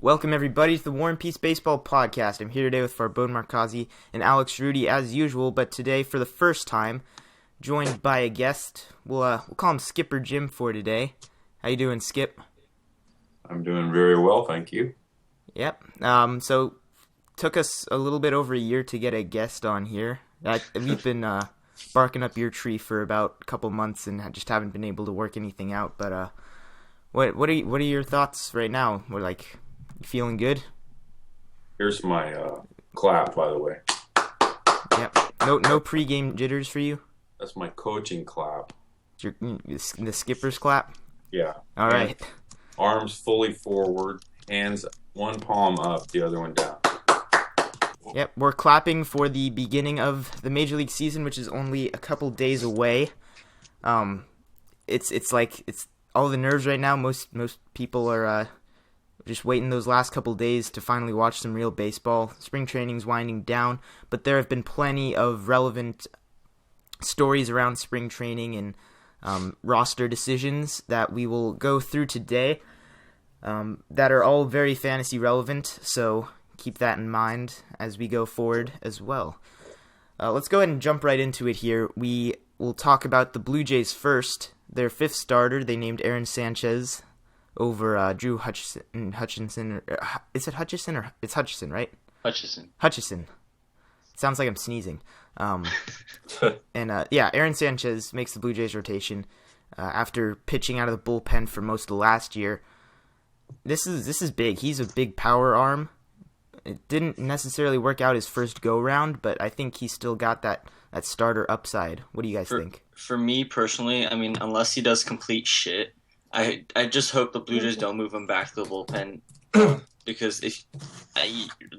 Welcome everybody to the War and Peace Baseball Podcast. I'm here today with Farbode Markazi and Alex Rudy as usual, but today for the first time, joined by a guest. We'll call him Skipper Jim for today. How you doing, Skip? I'm doing very well, thank you. Yep. So took us a little bit over a year to get a guest on here. We've been barking up your tree for about a couple months and just haven't been able to work anything out. But what are your thoughts right now? We're like. Feeling good? Here's my clap, by the way. Yep. No pre-game jitters for you? That's my coaching clap. The skipper's clap? Yeah. All right. Arms fully forward, hands one palm up, the other one down. Yep, we're clapping for the beginning of the Major League season, which is only a couple days away. It's all the nerves right now. Most people are just waiting those last couple days to finally watch some real baseball. Spring training's winding down, but there have been plenty of relevant stories around spring training and roster decisions that we will go through today that are all very fantasy relevant, so keep that in mind as we go forward as well. Let's go ahead and jump right into it here. We will talk about the Blue Jays first. Their fifth starter, they named Aaron Sanchez over Drew Hutchinson. Is it Hutchison or it's Hutchison, right? Hutchison. Sounds like I'm sneezing. Aaron Sanchez makes the Blue Jays rotation after pitching out of the bullpen for most of last year. This is big. He's a big power arm. It didn't necessarily work out his first go round, but I think he's still got that starter upside. What do you guys think? For me personally, I mean, unless he does complete shit, I just hope the Blue Jays don't move him back to the bullpen because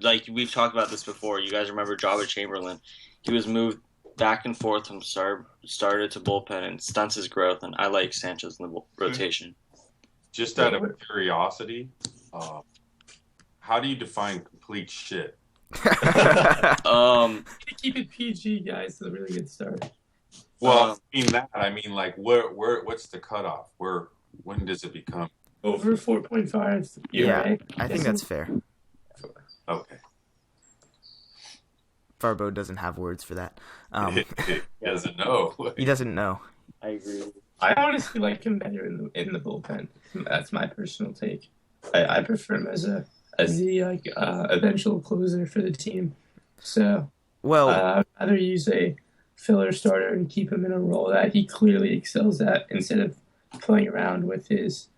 like we've talked about this before. You guys remember Jabba Chamberlain? He was moved back and forth from starter to bullpen and stunts his growth. And I like Sanchez in the rotation. Just out of curiosity, how do you define complete shit? Keep it PG, guys. It's a really good start. Well, I mean like what's the cutoff? When does it become over 4.5? Yeah, I think that's fair. Okay. Farbode doesn't have words for that. He doesn't know. He doesn't know. I agree. I honestly like him better in the bullpen. That's my personal take. I prefer him as the eventual closer for the team. So, I'd rather use a filler starter and keep him in a role that he clearly excels at instead of playing around with his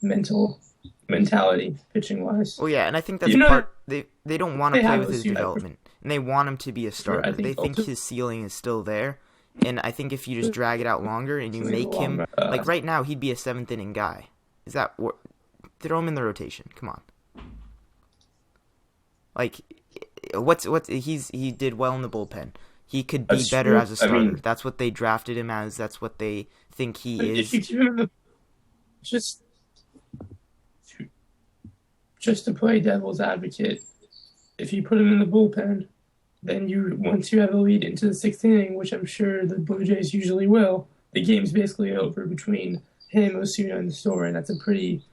mentality pitching wise. Well, yeah, and I think that's part. They don't want to play with his development, and they want him to be a starter. They think his ceiling is still there, and I think if you just drag it out longer and you make him like right now, he'd be a seventh inning guy. Is that throw him in the rotation? Come on. Like, he did well in the bullpen. He could be better as a starter. I mean, that's what they drafted him as. That's what they think he is. If you give him just to play devil's advocate, if you put him in the bullpen, then once you have a lead into the sixth inning, which I'm sure the Blue Jays usually will, the game's basically over between him, Osuna, and Story, and it's a pretty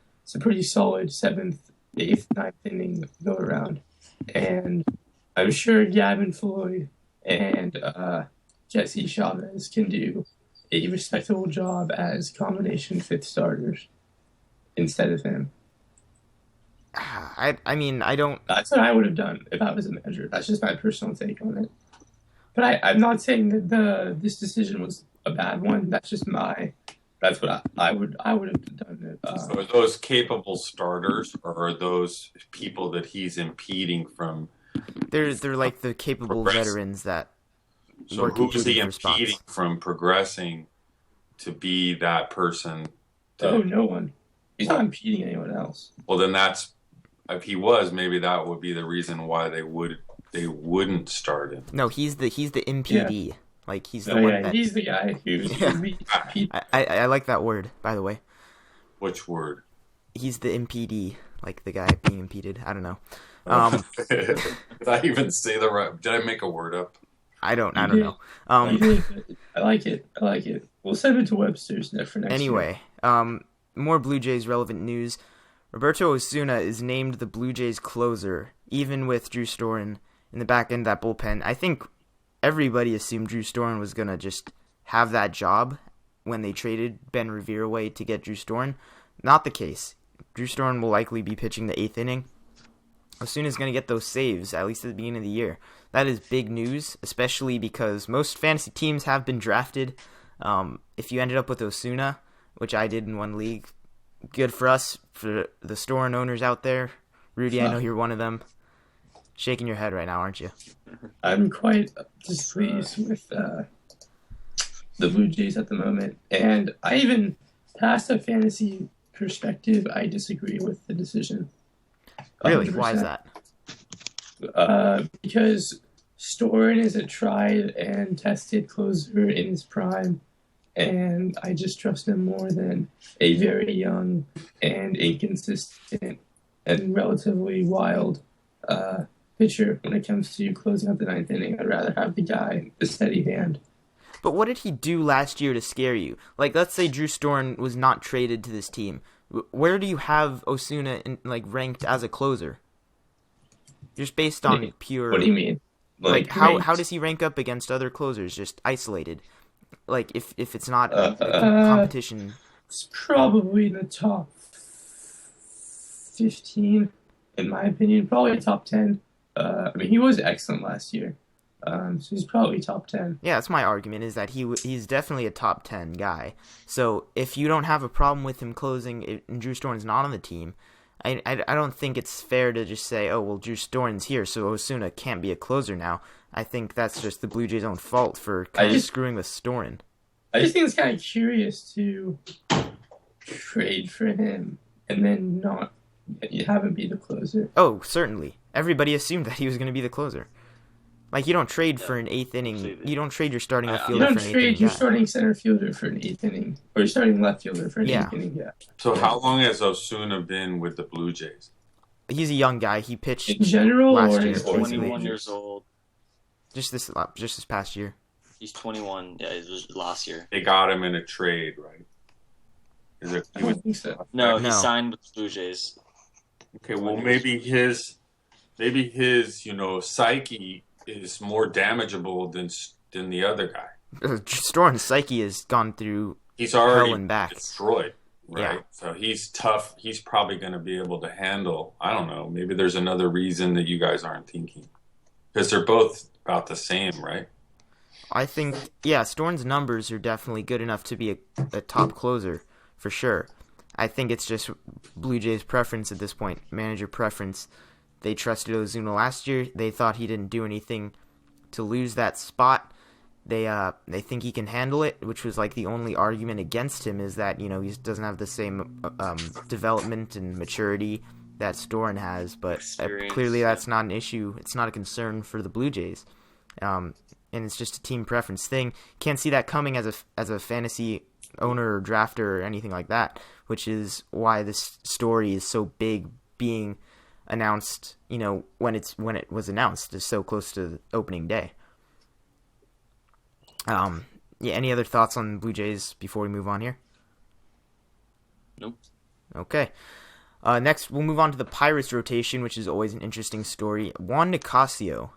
solid seventh, eighth, ninth inning go around. And I'm sure Gavin Floyd and Jesse Chavez can do a respectable job as combination fifth starters instead of him. I mean, I don't... That's what I would have done if I was a manager. That's just my personal take on it. But I'm not saying that this decision was a bad one. That's just that's what I would have done. So are those capable starters, or are those people that he's impeding from? They're like the capable veterans that. So who's he impeding from progressing to be that person? No one. He's not impeding anyone else. Well, then if he was, maybe that would be the reason why they wouldn't start him. No, he's the MPD. Yeah. Like he's the one that he's the guy who's I like that word, by the way. Which word? He's the MPD, like the guy being impeded. I don't know. Did I even say the right? Did I make a word up? I don't know. I like it. We'll send it to Webster's for next year. More Blue Jays relevant news. Roberto Osuna is named the Blue Jays closer, even with Drew Storen in the back end of that bullpen. I think everybody assumed Drew Storen was going to just have that job when they traded Ben Revere away to get Drew Storen. Not the case. Drew Storen will likely be pitching the 8th inning. Osuna's going to get those saves, at least at the beginning of the year. That is big news, especially because most fantasy teams have been drafted. If you ended up with Osuna, which I did in one league, good for us, for the Storen owners out there. Rudy, I know you're one of them. Shaking your head right now, aren't you? I'm quite displeased with the Blue Jays at the moment. And I even, past a fantasy perspective, I disagree with the decision. Really? Why is that? Because Storen is a tried and tested closer in his prime, and I just trust him more than a very young and inconsistent and relatively wild pitcher when it comes to closing out the 9th inning. I'd rather have the guy, the steady hand. But what did he do last year to scare you? Like, let's say Drew Storen was not traded to this team. Where do you have Osuna ranked as a closer? Just based on pure. What do you mean? Like how does he rank up against other closers, just isolated? Like if it's not competition. It's probably in the top 15, in my opinion. Probably top 10. I mean, he was excellent last year. So he's probably top 10. Yeah, that's my argument, is that he's definitely a top 10 guy. So if you don't have a problem with him closing and Drew Storen's not on the team, I don't think it's fair to just say, oh, well, Drew Storen's here, so Osuna can't be a closer now. I think that's just the Blue Jays' own fault for kind of screwing with Storen. I just think it's kind of curious to trade for him and then not have him be the closer. Oh, certainly. Everybody assumed that he was going to be the closer. Like, you don't trade for an 8th inning. You don't trade your starting left fielder for an 8th inning. You don't trade your starting center fielder for an 8th inning. Or your starting left fielder for an 8th inning, yeah. So how long has Osuna been with the Blue Jays? He's a young guy. He pitched in general last year. He's 21 years old. Just this past year. He's 21. Yeah, it was last year. They got him in a trade, right? I don't think so. No, he signed with the Blue Jays. Okay, well, maybe his psyche is more damageable than the other guy. Storen's psyche has gone through he's already hell and back. Destroyed, right? Yeah. So he's tough. He's probably going to be able to handle, I don't know, maybe there's another reason that you guys aren't thinking. Because they're both about the same, right? I think, yeah, Storen's numbers are definitely good enough to be a top closer, for sure. I think it's just Blue Jays' preference at this point, manager preference. They trusted Ozuna last year. They thought he didn't do anything to lose that spot. They think he can handle it, which was like the only argument against him, is that, he doesn't have the same development and maturity that Storen has. But clearly that's not an issue. It's not a concern for the Blue Jays, and it's just a team preference thing. Can't see that coming as a fantasy owner or drafter or anything like that, which is why this story is so big, being announced, when it was announced, is so close to the opening day. Any other thoughts on Blue Jays before we move on here? Nope. Okay. Next, we'll move on to the Pirates rotation, which is always an interesting story. Juan Nicasio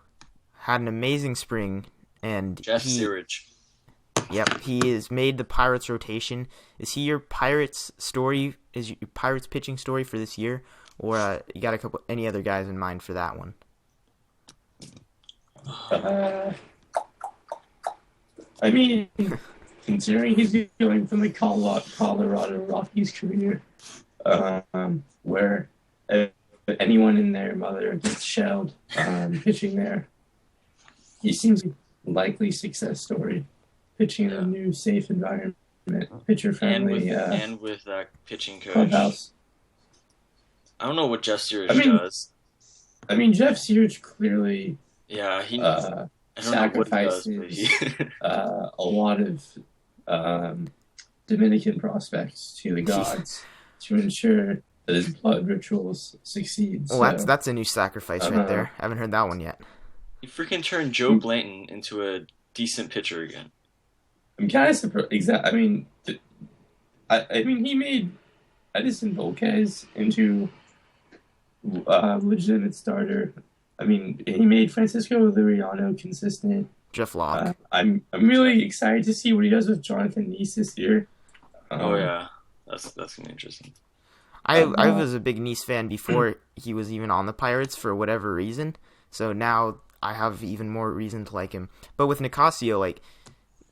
had an amazing spring, and Jeff Searage. Yep, he has made the Pirates rotation. Is he your Pirates story? Is your Pirates pitching story for this year? Or you got any other guys in mind for that one? I mean, considering he's going from the Colorado Rockies career, where anyone and their mother gets shelled pitching there, he seems a likely success story. Pitching in a new, safe environment, pitcher-friendly, and with that pitching coach. Clubhouse. I don't know what Jeff Searage does. I mean, Jeff Searage clearly sacrifices a lot of Dominican prospects to the gods to ensure that his blood rituals succeed. Well, that's a new sacrifice right there. I haven't heard that one yet. He freaking turned Joe Blanton into a decent pitcher again. I'm kind of surprised. I mean, he made Edison Volquez into legitimate starter. I mean, he made Francisco Liriano consistent. Jeff Locke. I'm really excited to see what he does with Jonathan Neese this year. Oh yeah, that's gonna be interesting. I was a big Nice fan before he was even on the Pirates for whatever reason. So now I have even more reason to like him. But with Nicasio, like,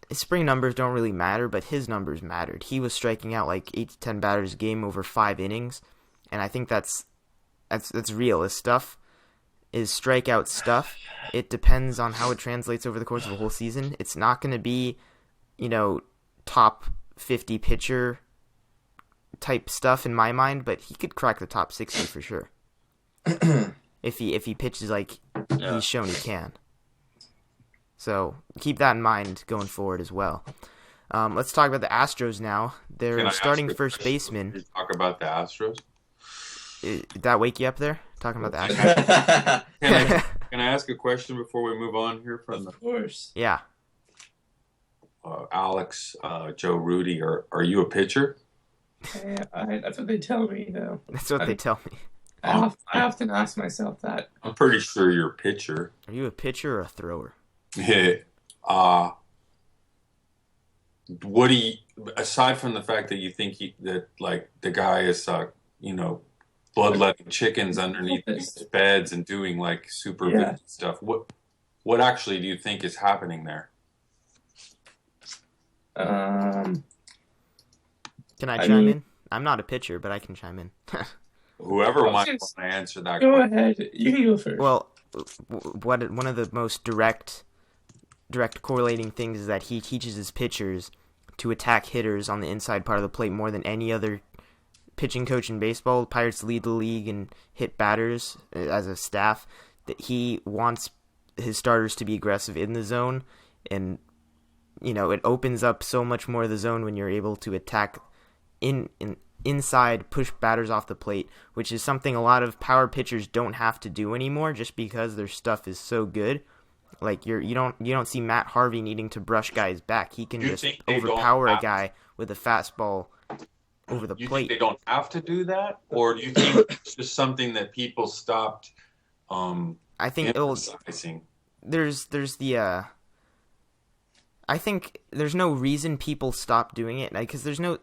his spring numbers don't really matter, but his numbers mattered. He was striking out like 8 to 10 batters a game over 5 innings, and I think that's real. His stuff is strikeout stuff. It depends on how it translates over the course of a whole season. It's not going to be, top 50 pitcher type stuff in my mind, but he could crack the top 60 for sure. if he pitches like he's shown he can. So keep that in mind going forward as well. Let's talk about the Astros now. They're starting first baseman. Did you talk about the Astros? Did that wake you up there? Talking about the Astros? Can I ask a question before we move on here? Of course. Yeah. Alex, Joe, Rudy, are you a pitcher? That's what they tell me, though. That's what they tell me. I often ask myself that. I'm pretty sure you're a pitcher. Are you a pitcher or a thrower? What do you, aside from the fact that you think that the guy is, bloodletting chickens underneath these beds and doing like supervision stuff, what actually do you think is happening there? Can I chime in? I'm not a pitcher, but I can chime in. Whoever might want to answer that question. Go question. ahead. You can go first. Well, one of the most direct correlating things is that he teaches his pitchers to attack hitters on the inside part of the plate more than any other pitching coach in baseball. The Pirates lead the league in hit batters as a staff. That he wants his starters to be aggressive in the zone, and it opens up so much more of the zone when you're able to attack inside, push batters off the plate, which is something a lot of power pitchers don't have to do anymore just because their stuff is so good. Like you don't see Matt Harvey needing to brush guys back. He can just overpower a guy with a fastball over the plate. Think they don't have to do that, or do you think it's just something that people stopped? I think emphasizing? I think there's no reason people stop doing it because there's no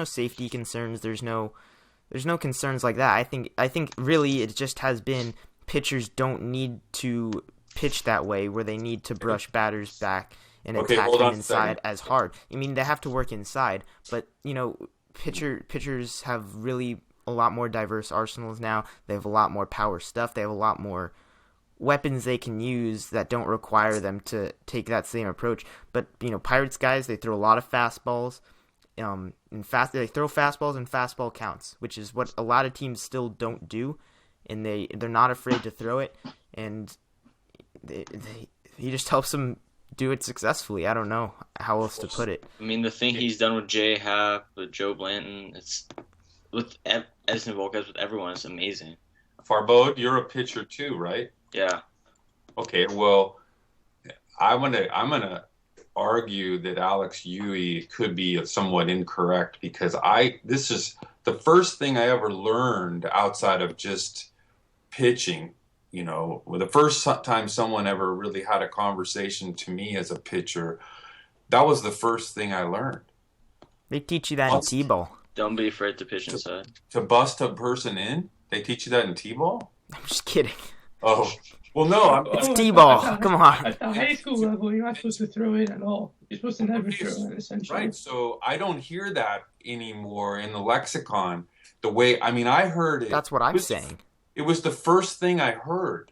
safety concerns. There's no concerns like that. I think really it just has been pitchers don't need to pitch that way where they need to brush batters back and attack them inside as hard. I mean, they have to work inside, but pitchers have really a lot more diverse arsenals now. They have a lot more power stuff. They have a lot more weapons they can use that don't require them to take that same approach. But Pirates guys, they throw a lot of fastballs. They throw fastballs and fastball counts, which is what a lot of teams still don't do, and they're not afraid to throw it, and he just helps them do it successfully. I don't know how else to put it. I mean, the thing he's done with Jay Happ, with Joe Blanton, it's with Edison Volquez, with everyone, it's amazing. Farbode, you're a pitcher too, right? Yeah. Okay, well, I'm gonna argue that Alex Yui could be somewhat incorrect because this is the first thing I ever learned outside of just pitching. The first time someone ever really had a conversation to me as a pitcher, that was the first thing I learned. They teach you that in T-ball. Don't be afraid to pitch inside. To bust a person in? They teach you that in T-ball? I'm just kidding. Oh, well, no. It's T-ball. Come on. At the high school level, you're not supposed to throw it at all. You're supposed to never throw it, essentially. Right, so I don't hear that anymore in the lexicon. I heard it. That's what I'm saying. It was the first thing I heard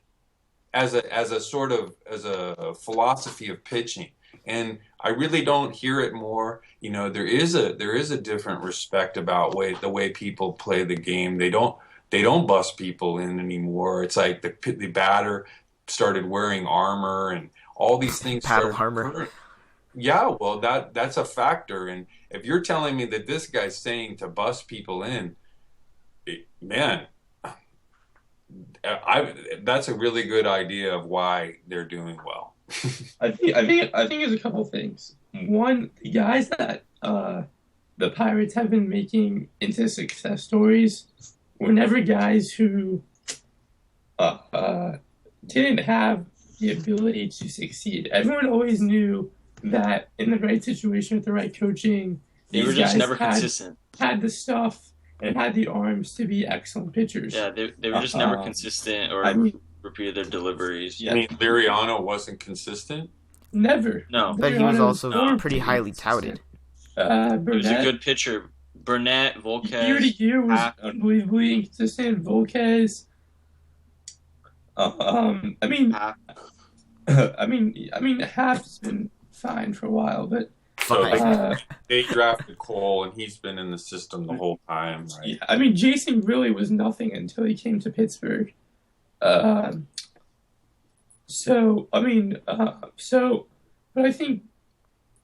as a philosophy of pitching. And I really don't hear it more. There is a different respect about the way people play the game. They don't bust people in anymore. It's like the batter started wearing armor and all these things. Battle armor. Yeah, well, that's a factor. And if you're telling me that this guy's saying to bust people in, man, that's a really good idea of why they're doing well. I think there's a couple things. One, the guys that the Pirates have been making into success stories were never guys who didn't have the ability to succeed. Everyone always knew that in the right situation with the right coaching, They were these just guys never consistent. had the stuff and had the arms to be excellent pitchers. Yeah, they were just never consistent or repeated their deliveries. I mean, Liriano wasn't consistent? Never. No. But he was also pretty highly touted. He was a good pitcher. Burnett, Volquez. Year to year was unbelievably inconsistent. Volquez. Hap's been fine for a while, but so they drafted Cole, and he's been in the system the whole time, right? Yeah, I mean, Jason really was nothing until he came to Pittsburgh. But I think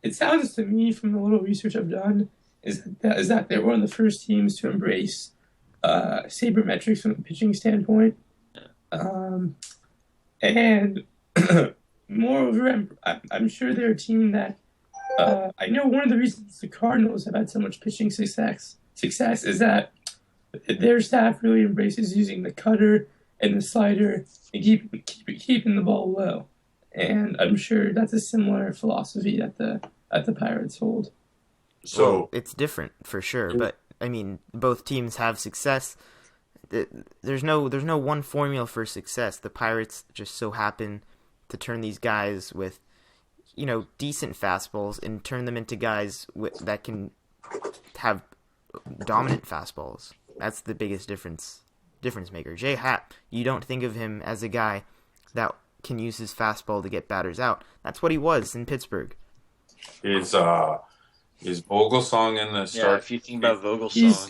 it sounds to me from the little research I've done is that they were one of the first teams to embrace sabermetrics from a pitching standpoint. And moreover, I'm sure they're a team that I know one of the reasons the Cardinals have had so much pitching success is that their staff really embraces using the cutter and the slider and keeping the ball low. And I'm sure that's a similar philosophy that the Pirates hold. So well, it's different for sure, but I mean, both teams have success. There's no one formula for success. The Pirates just so happen to turn these guys with, decent fastballs and turn them into guys that can have dominant fastballs. That's the biggest difference maker. Jay Happ, you don't think of him as a guy that can use his fastball to get batters out. That's what he was in Pittsburgh. Is Vogelsong in the start? Yeah, if you think about Vogelsong,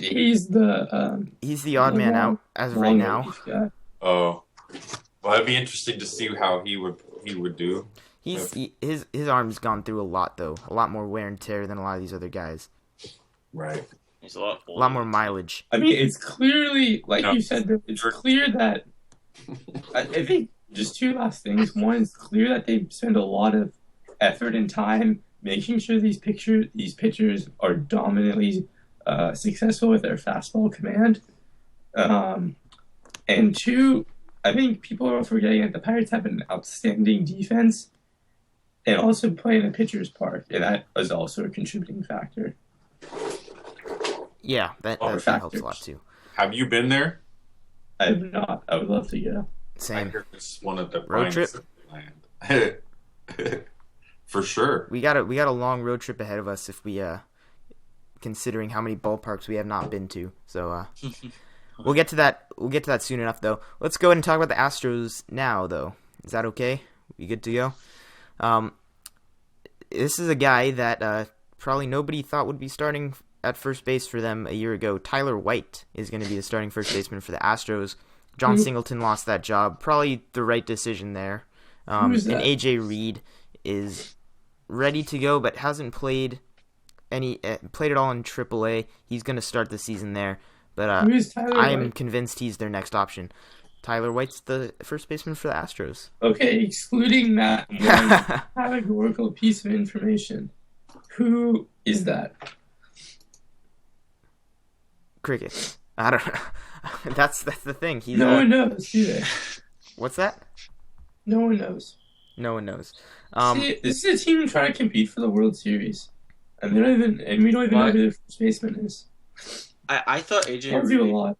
he's the odd man out as of right now. Oh, well, it'd be interesting to see how he would do. His arm's gone through a lot though, a lot more wear and tear than a lot of these other guys. Right. He's a lot more mileage. I mean, it's clearly you said. It's clear that I think just two last things. One, it's clear that they spend a lot of effort and time making sure these pitchers are dominantly successful with their fastball command. And two, I think people are forgetting that the Pirates have an outstanding defense and also play in the pitcher's park, and that is also a contributing factor. Yeah, that helps a lot too. Have you been there? I have not. I would love to go. Same. I hear it's one of the road trip. For sure. We got a long road trip ahead of us if we considering how many ballparks we have not been to. So we'll get to that. We'll get to that soon enough, though. Let's go ahead and talk about the Astros now, though. Is that okay? We good to go? This is a guy that probably nobody thought would be starting at first base for them a year ago. Tyler White is going to be the starting first baseman for the Astros. John Singleton lost that job. Probably the right decision there. And AJ Reed is ready to go, but hasn't played it all in AAA. He's going to start the season there, but I am convinced he's their next option. Tyler White's the first baseman for the Astros. Okay, excluding that one categorical piece of information, who is that? Crickets. I don't know. That's the thing. No one knows, do they? What's that? No one knows. No one knows. See, this is a team trying to compete for the World Series, and we don't even know who their first baseman is. I thought AJ Reed do a lot.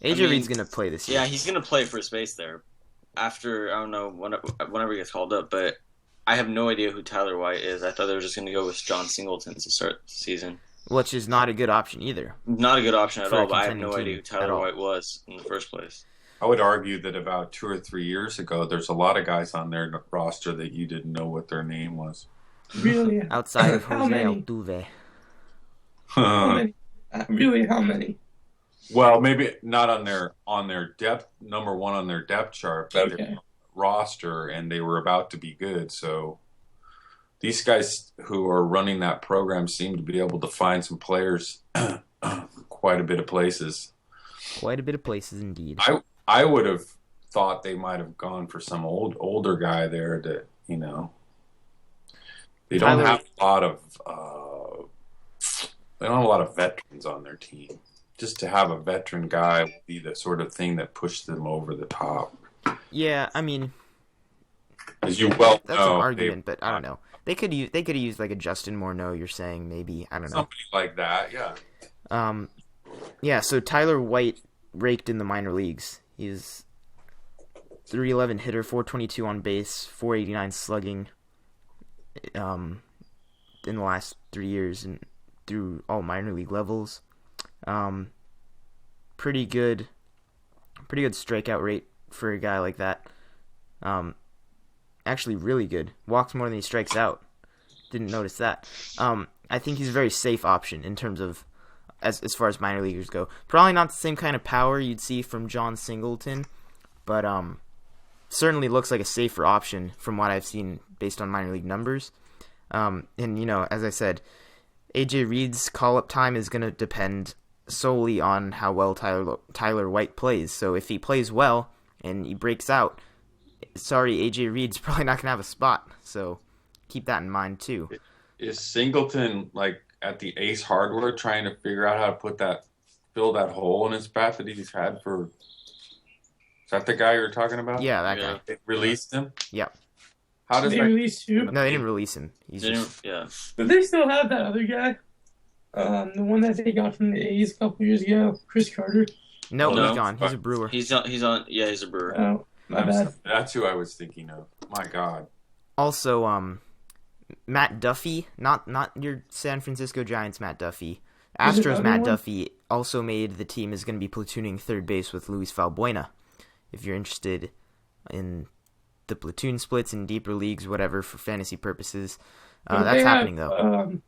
AJ Reed's gonna play this year. Yeah, he's gonna play first base there. After I don't know whenever he gets called up, but I have no idea who Tyler White is. I thought they were just gonna go with John Singleton to start the season, which is not a good option either. Not a good option at all. But I have no idea who Tyler White was in the first place. I would argue that about 2 or 3 years ago, there's a lot of guys on their roster that you didn't know what their name was. Really? Outside of Jose Altuve. Really, how many? Well, maybe not on their depth, number one on their depth chart, but their roster, and they were about to be good. So these guys who are running that program seem to be able to find some players quite a bit of places. Quite a bit of places, indeed. I would have thought they might have gone for some older guy there that, they don't have a lot of they don't have a lot of veterans on their team. Just to have a veteran guy would be the sort of thing that pushed them over the top. Yeah, I mean, As you well that's an know, argument, but I don't know. They could have used like a Justin Morneau. You're saying maybe, I don't know. somebody like that, yeah. Yeah. So Tyler White raked in the minor leagues. He's 311 hitter, 422 on base, 489 slugging. In the last 3 years and through all minor league levels. Pretty good strikeout rate for a guy like that. Actually really good. Walks more than he strikes out. Didn't notice that. I think he's a very safe option in terms of as far as minor leaguers go. Probably not the same kind of power you'd see from John Singleton, but certainly looks like a safer option from what I've seen based on minor league numbers. And, as I said, AJ Reed's call-up time is going to depend solely on how well Tyler White plays. So if he plays well and he breaks out, sorry, AJ Reed's probably not going to have a spot. So keep that in mind, too. Is Singleton, like, at the Ace Hardware trying to figure out how to fill that hole in his bat that he's had for... Is that the guy you're talking about? Yeah, that guy. They released him? Yeah. How does They that... released who? No, they didn't release him. Yeah. But they still have that other guy. The one that they got from the A's a couple years ago, Chris Carter. No, No. he's gone. He's a Brewer. He's on. Yeah, he's a Brewer. Oh, my bad. That's who I was thinking of. My God. Also, Matt Duffy, not your San Francisco Giants Matt Duffy. Who's Astros another Matt one? Duffy also made the team is going to be platooning third base with Luis Valbuena. If you're interested in the platoon splits in deeper leagues, whatever, for fantasy purposes, But that's they happening have, though.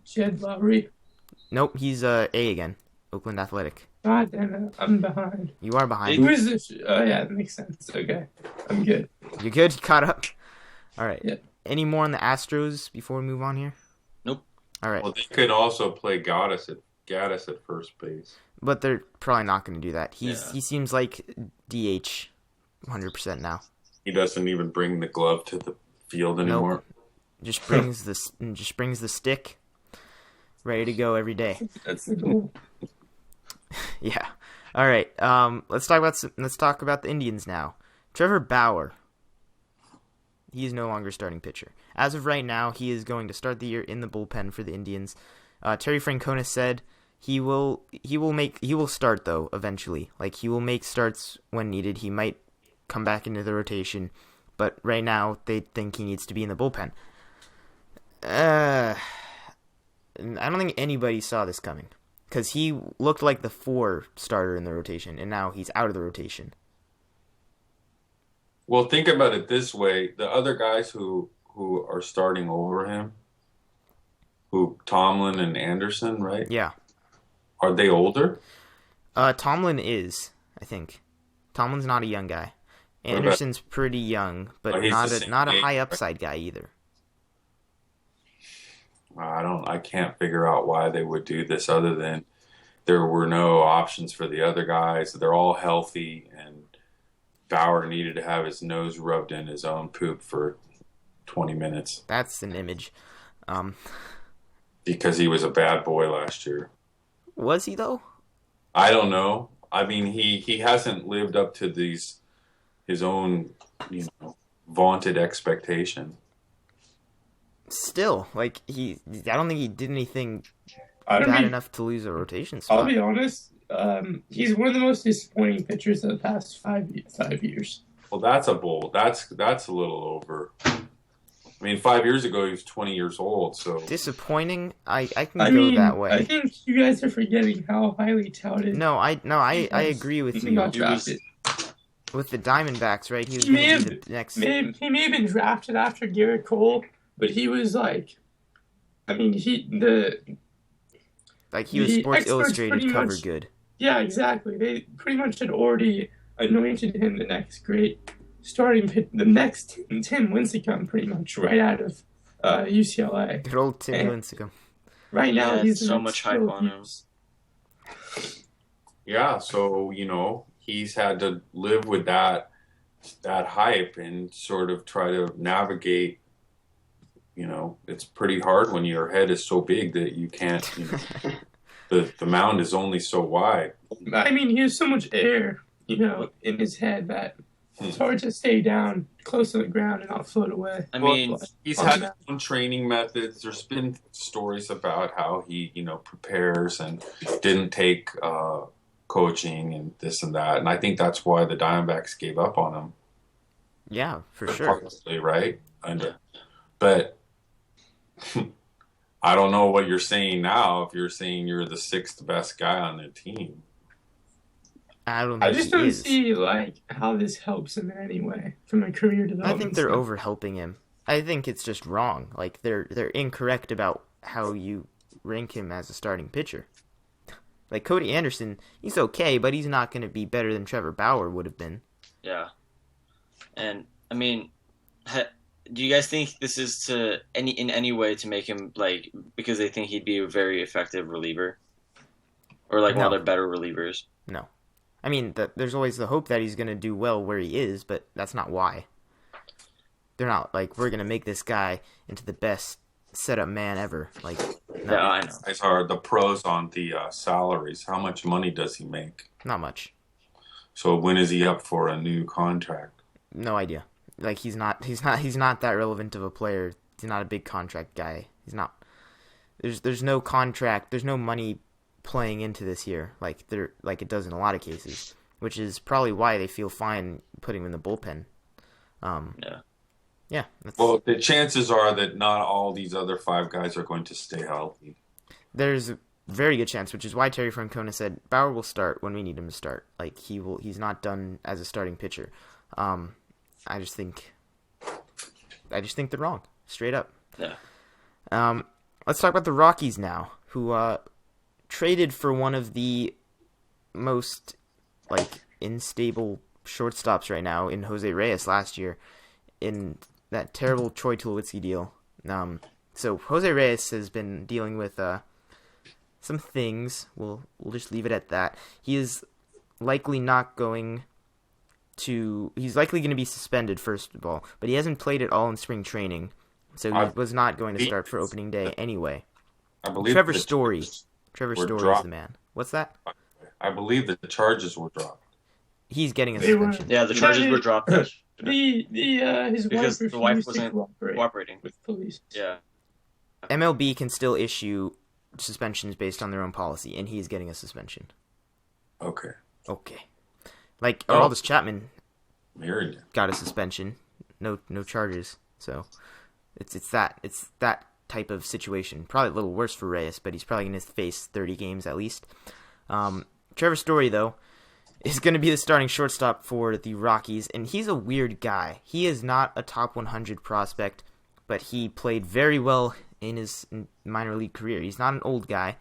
Jed Lowry. Nope, he's A again. Oakland Athletic. God damn it, I'm behind. You are behind. Who is this? Oh yeah, that makes sense. Okay, I'm good. You good? You caught up? All right. Yeah. Any more on the Astros before we move on here? Nope. All right. Well, they could also play Gaddis at first base. But they're probably not going to do that. He Yeah. seems like DH 100% now. He doesn't even bring the glove to the field anymore. Just brings the stick, ready to go every day. That's the goal. Yeah. All right. Let's talk about the Indians now. Trevor Bauer. He is no longer starting pitcher. As of right now, he is going to start the year in the bullpen for the Indians. Terry Francona said he will start though eventually. Like he will make starts when needed. He might come back into the rotation, but right now they think he needs to be in the bullpen. I don't think anybody saw this coming because he looked like the 4 starter in the rotation, and now he's out of the rotation. Well, think about it this way: the other guys who are starting over him, Tomlin and Anderson, right? Yeah. Are they older? Tomlin is, I think. Tomlin's not a young guy. Anderson's pretty young, but Oh, he's not the a same not a age, high right? upside guy either. I can't figure out why they would do this other than there were no options for the other guys. They're all healthy, and Bauer needed to have his nose rubbed in his own poop for 20 minutes That's an image. because he was a bad boy last year. Was he though? I don't know. I mean, he hasn't lived up to his own, vaunted expectation. Still, like I don't think he did anything I bad mean, enough to lose a rotation I'll spot. be honest. He's one of the most disappointing pitchers of the past 5 years. Well, that's a a little over. I mean, 5 years ago he was 20 years old, so Disappointing. I can I go mean, that way. I think you guys are forgetting how highly touted. No, I agree with he you. got drafted. With the Diamondbacks, right? He was He may going to have- be the next. He may have been drafted after Garrett Cole, but he was like, I mean, He was the Sports experts Illustrated pretty cover much- good. yeah, exactly. They pretty much had already anointed him the next great starting pitch, the next Tim Lincecum, pretty much right out of UCLA. Good old Tim And- Lincecum. Right now, Yeah, he's the so next much hype on him. Philippines. yeah, so he's had to live with that hype and sort of try to navigate it's pretty hard when your head is so big that you can't, the mound is only so wide. I mean, he has so much air, in his head that it's hard to stay down close to the ground and not float away. I mean, he's had his own training methods. There's been stories about how he, prepares and didn't take coaching and this and that. And I think that's why the Diamondbacks gave up on him. Yeah, for sure. Partly, right? But I don't know what you're saying now if you're saying you're the sixth best guy on the team. I just don't see how this helps him in any way from a career development. I think they're over helping him. I think it's just wrong. Like they're incorrect about how you rank him as a starting pitcher. Like Cody Anderson, he's okay, but he's not going to be better than Trevor Bauer would have been. Yeah, and I mean, do you guys think this is in any way to make him because they think he'd be a very effective reliever, or one of their better relievers? No. I mean, there's always the hope that he's going to do well where he is, but that's not why. They're not we're going to make this guy into the best setup man ever. No. Yeah, I know. These are the pros on the salaries. How much money does he make? Not much. So when is he up for a new contract? No idea. He's not that relevant of a player. He's not a big contract guy. He's not. There's no contract. There's no money playing into this year, like it does in a lot of cases, which is probably why they feel fine putting him in the bullpen. Yeah. Well, the chances are that not all these other five guys are going to stay healthy. There's a very good chance, which is why Terry Francona said Bauer will start when we need him to start. He's not done as a starting pitcher. I just think they're wrong, straight up. Yeah. Let's talk about the Rockies now, who traded for one of the most unstable shortstops right now in Jose Reyes last year in that terrible Troy Tulowitzki deal. So Jose Reyes has been dealing with some things. We'll just leave it at that. He is likely not going to. He's likely going to be suspended first of all, but he hasn't played at all in spring training, so he was not going to start for opening day anyway. I believe Trevor Story is the man. What's that? I believe that the charges were dropped. He's getting a suspension. Yeah, the charges were dropped. His because the wife wasn't cooperating with police. Yeah. MLB can still issue suspensions based on their own policy, and he's getting a suspension. Okay. Aroldis Chapman Married. got a suspension, no charges. So it's that type of situation. Probably a little worse for Reyes, but he's probably going to face 30 games at least. Trevor Story, though, is going to be the starting shortstop for the Rockies, and he's a weird guy. He is not a top 100 prospect, but he played very well in his minor league career. He's not an old guy.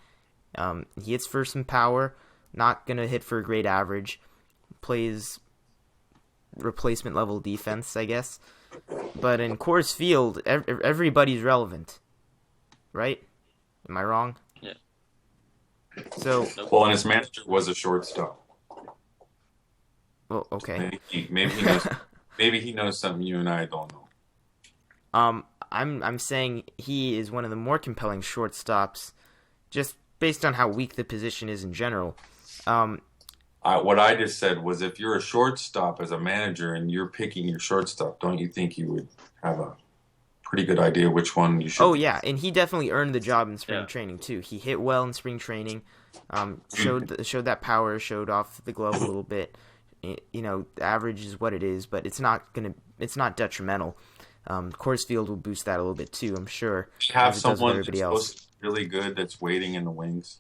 He hits for some power, not going to hit for a great average, plays replacement level defense, I guess. But in Coors Field, everybody's relevant. Right? Am I wrong? Yeah. So. Well, and his manager was a shortstop. Well, okay. Maybe he knows. Maybe he knows something you and I don't know. I'm saying he is one of the more compelling shortstops, just based on how weak the position is in general. What I just said was, if you're a shortstop as a manager and you're picking your shortstop, don't you think you would have a pretty good idea which one you should? Oh yeah, and he definitely earned the job in spring training too. He hit well in spring training, showed that power, showed off the glove a little bit. The average is what it is, but it's not detrimental. Coors Field will boost that a little bit too, I'm sure. Have someone that's really good that's waiting in the wings.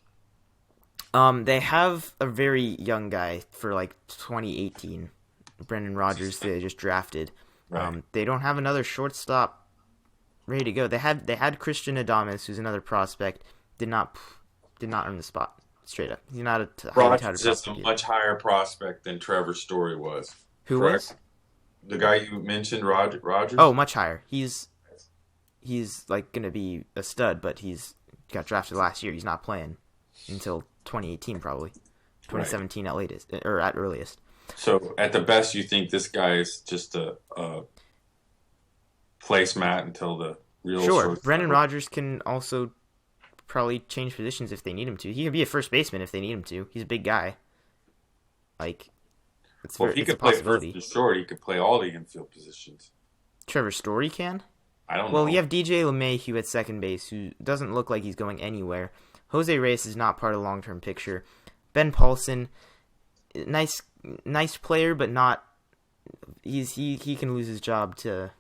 They have a very young guy for 2018, Brendan Rodgers. They just drafted. Right. They don't have another shortstop ready to go. They had Christian Adames, who's another prospect. Did not earn the spot. Straight up, he's not a highly touted Rodgers prospect. is a much higher prospect than Trevor Story was. Who correct? was? The guy you mentioned, Rodgers. Oh, much higher. He's gonna be a stud, but he's got drafted last year. He's not playing until 2018, probably 2017 at latest or at earliest. So at the best, you think this guy is just a placemat until the real Sure, short. Brendan Rodgers can also probably change positions if they need him to. He can be a first baseman if they need him to. He's a big guy. Like, Well, if he it's a could play first possibility. and short, he could play all the infield positions. Trevor Story can? I don't know. Well, you have DJ LeMahieu at second base, who doesn't look like he's going anywhere. Jose Reyes is not part of the long-term picture. Ben Paulson, nice player, but not. He can lose his job to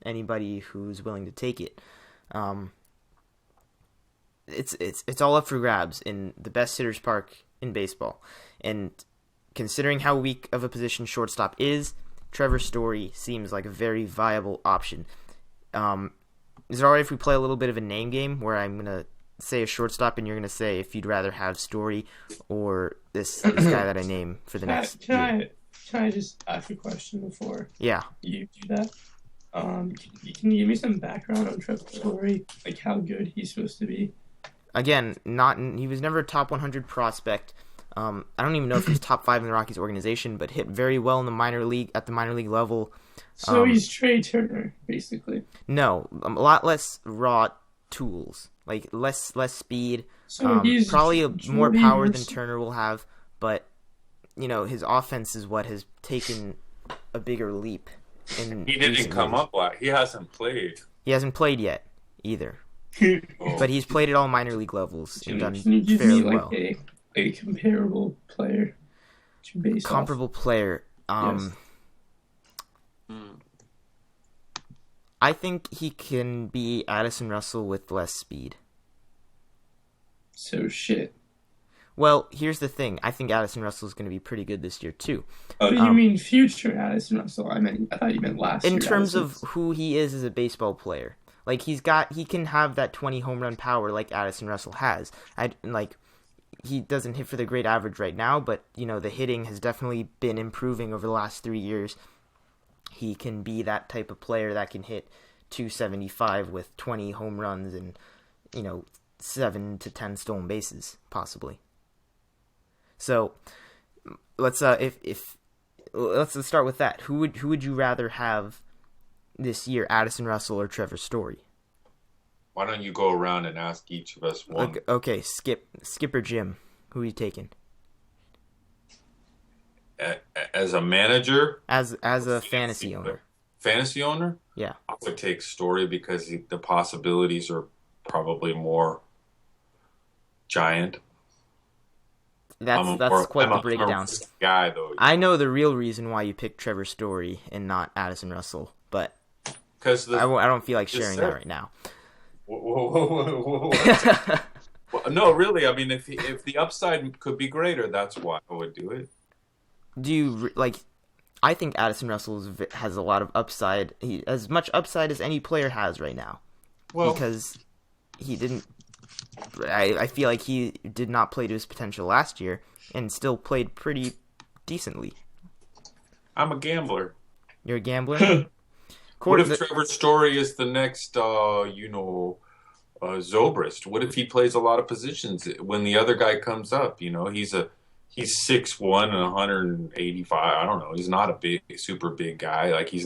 anybody who's willing to take it. It's all up for grabs in the best hitter's park in baseball, and considering how weak of a position shortstop is, Trevor Story seems like a very viable option. Is it alright if we play a little bit of a name game where I'm gonna say a shortstop and you're gonna say if you'd rather have Story or this guy that I name for the next year? Can I just ask a question before Yeah. you do that? Can you give me some background on Trevor Story, like how good he's supposed to be? Again, he was never a top 100 prospect. I don't even know if he's top 5 in the Rockies organization, but hit very well in the minor league level. So he's Trey Turner, basically. No, a lot less raw tools, like less speed. So he's probably more power than Jordy Turner will have, but his offense is what has taken a bigger leap. He didn't come up. He hasn't played. He hasn't played yet either, Oh. but he's played at all minor league levels and done Can you give fairly me like well. a comparable player to base Comparable player. Yes. I think he can be Addison Russell with less speed. So shit. Well, here's the thing. I think Addison Russell is going to be pretty good this year too. Oh, you mean future Addison Russell? I thought you meant last year. In terms Addison. of who he is as a baseball player, like he can have that 20 home run power like Addison Russell has. He doesn't hit for the great average right now, but the hitting has definitely been improving over the last 3 years. He can be that type of player that can hit 275 with 20 home runs and 7 to 10 stolen bases possibly. So let's let's start with that. Who would you rather have this year, Addison Russell or Trevor Story? Why don't you go around and ask each of us one? Okay, Skipper Jim. Who are you taking? As a manager? As a fantasy owner. Fantasy owner? Yeah. I would take Story because the possibilities are probably more giant. That's quite the breakdown. Guy though. I know the real reason why you picked Trevor Story and not Addison Russell, but because I don't feel like sharing that right now. Whoa. No, really. I mean, if the upside could be greater, that's why I would do it. Do you like? I think Addison Russell has a lot of upside. As much upside as any player has right now. Well, because he didn't. I feel like he did not play to his potential last year and still played pretty decently. I'm a gambler. You're a gambler? What if Trevor Story is the next, Zobrist? What if he plays a lot of positions when the other guy comes up? He's 6'1" and 185. I don't know. He's not a super big guy. Like he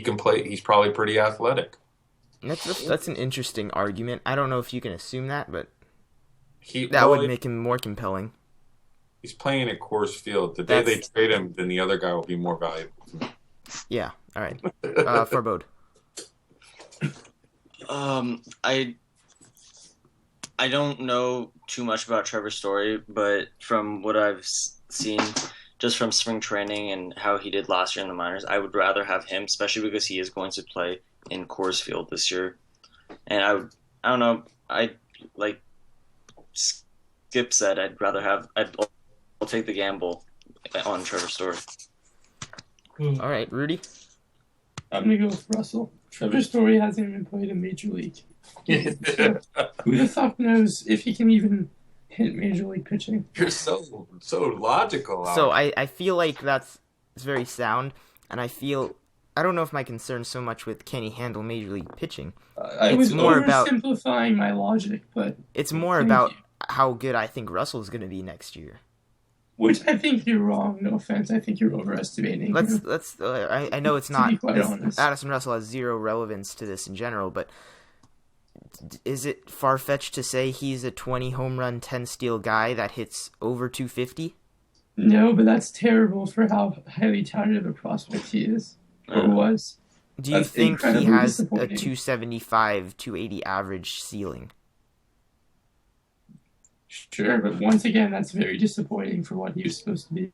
can play. He's probably pretty athletic. That's an interesting argument. I don't know if you can assume that, but that would make him more compelling. He's playing at Coors Field. The day they trade him, then the other guy will be more valuable to me. Yeah. All right. Farbode. I don't know too much about Trevor Story, but from what I've seen, just from spring training and how he did last year in the minors, I would rather have him, especially because he is going to play in Coors Field this year. And I don't know, like Skip said, I'll take the gamble on Trevor Story. All right, Rudy? I'm going to go with Russell. Trevor Story hasn't even played in Major League. So, who the fuck knows if he can even hit Major League pitching? You're so logical. So I feel like it's very sound, and I don't know if my concern so much with can he handle Major League pitching. I was oversimplifying my logic, but it's more about how good I think Russell's going to be next year. Which I think you're wrong. No offense. I think you're overestimating him. I know it's To not. be quite honest. Addison Russell has zero relevance to this in general, but is it far-fetched to say he's a 20 home run, 10 steal guy that hits over 250? No, but that's terrible for how highly touted of a prospect he is or was. Do you That's think he incredibly has a disappointing. 275, 280 average ceiling? Sure, but once again, that's very disappointing for what he was supposed to be.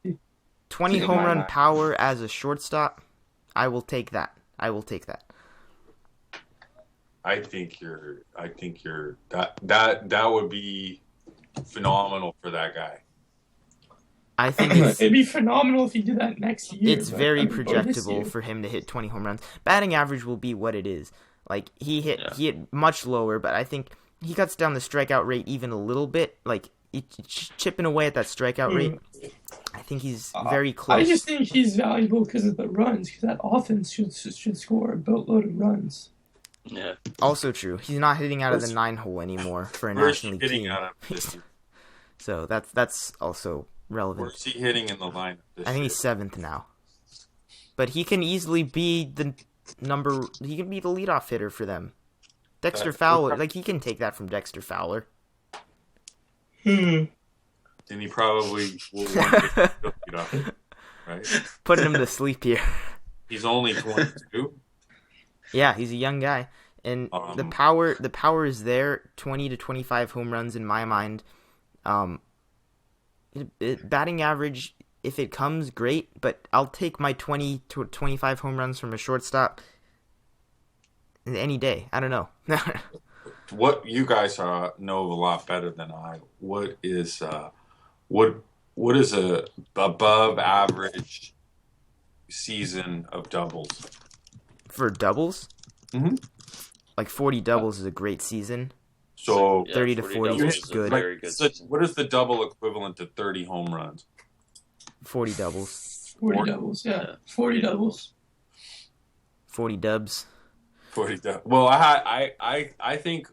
20 In home my run mind. power as a shortstop? I will take that. I think that would be phenomenal for that guy. I think it's It'd be phenomenal if he did that next year. it's but, very or this projectable year. for him to hit 20 home runs. Batting average will be what it is. Like he hit much lower, but I think he cuts down the strikeout rate even a little bit. Like chipping away at that strikeout rate. I think he's very close. I just think he's valuable because of the runs, because that offense should score a boatload of runs. Yeah. Also true. He's not hitting out of the 9-hole anymore for a Where's National he League hitting team. out of this year? So that's also relevant. Where's he hitting in the lineup this I think year? he's 7th now. But he can easily be the he can be the leadoff hitter for them. Dexter Fowler, like he can take that from Dexter Fowler. Then he probably will want to lead off, right? Putting him to sleep here. He's only 22. Yeah, he's a young guy. And the power is there, 20 to 25 home runs in my mind. Batting average, if it comes, great, but I'll take my 20 to 25 home runs from a shortstop any day. I don't know. What you guys know a lot better than I. What is a above average season of doubles? For doubles? Mm-hmm. Like 40 doubles is a great season. So 30 to 40 doubles is a good. very good so season. what is the double equivalent to 30 home runs? 40 doubles. 40 doubles, yeah. 40 doubles. 40 dubs. 40 doubles. Well, I think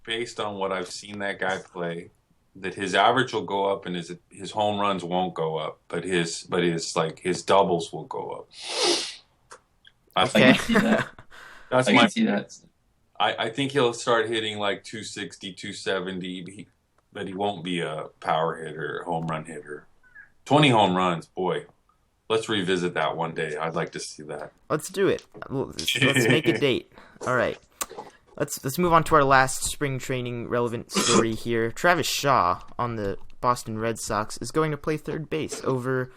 based on what I've seen that guy play, that his average will go up and his home runs won't go up, but his doubles will go up. I Okay. think I can see that. that's I my. can see that. I think he'll start hitting like 260, 270, but he won't be a power hitter, home run hitter. 20 home runs, boy. Let's revisit that one day. I'd like to see that. Let's do it. Let's make a date. All right. Let's move on to our last spring training relevant story here. Travis Shaw on the Boston Red Sox is going to play third base over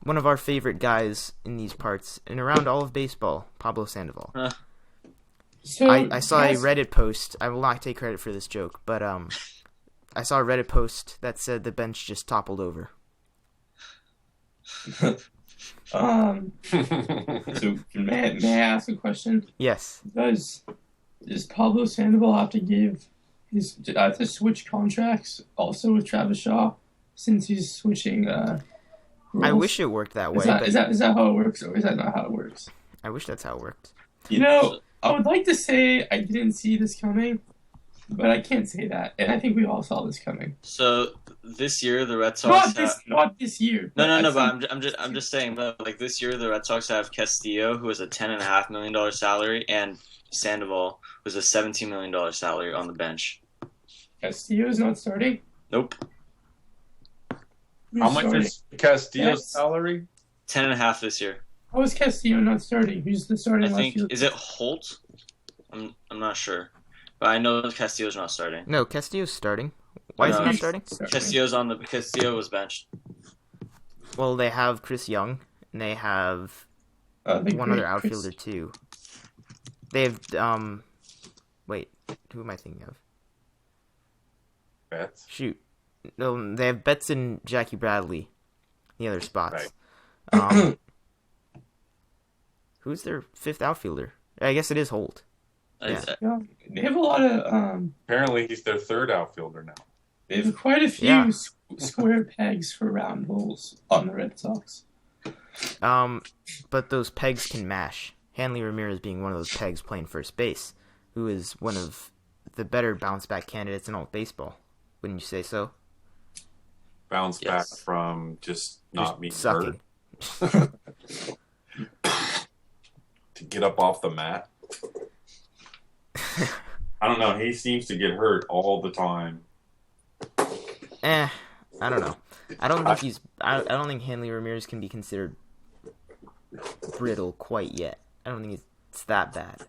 one of our favorite guys in these parts and around all of baseball, Pablo Sandoval. So, I saw a guys, Reddit post. I will not take credit for this joke, but I saw a Reddit post that said the bench just toppled over. So may I ask a question? Yes. Does Pablo Sandoval have to switch contracts also with Travis Shaw since he's switching I roles? wish it worked that way. Is that how it works, or is that not how it works? I wish that's how it worked. You know, I would like to say I didn't see this coming, but I can't say that, and I think we all saw this coming. So this year the Red Sox Not this year. No, but but I'm just saying, but like this year the Red Sox have Castillo, who has a $10.5 million salary, and Sandoval, who's a $17 million salary on the bench. Castillo's not starting. Nope, Who's How much starting? is Castillo's Yes. salary? 10.5 this year. How is Castillo not starting? Who's the starting I left think fielder? is it Holt? I'm not sure, but I know Castillo's not starting. No, Castillo's starting. Why is he No. not starting? Castillo was benched. Well, they have Chris Young, and they have The one other great outfielder too. They have wait, who am I thinking of? Betts. Shoot, no, they have Betts and Jackie Bradley, the other spots. Right. Who's their fifth outfielder? I guess it is Holt. Yeah. Yeah, they have a lot of Apparently, he's their third outfielder now. they have quite a few Yeah. square pegs for round holes on the Red Sox. But those pegs can mash. Hanley Ramirez being one of those pegs playing first base, who is one of the better bounce back candidates in all of baseball. Wouldn't you say so? bounce back from just not being sucking. hurt. To get up off the mat. I don't know. He seems to get hurt all the time. I don't know. I don't think Hanley Ramirez can be considered brittle quite yet. I don't think it's that bad.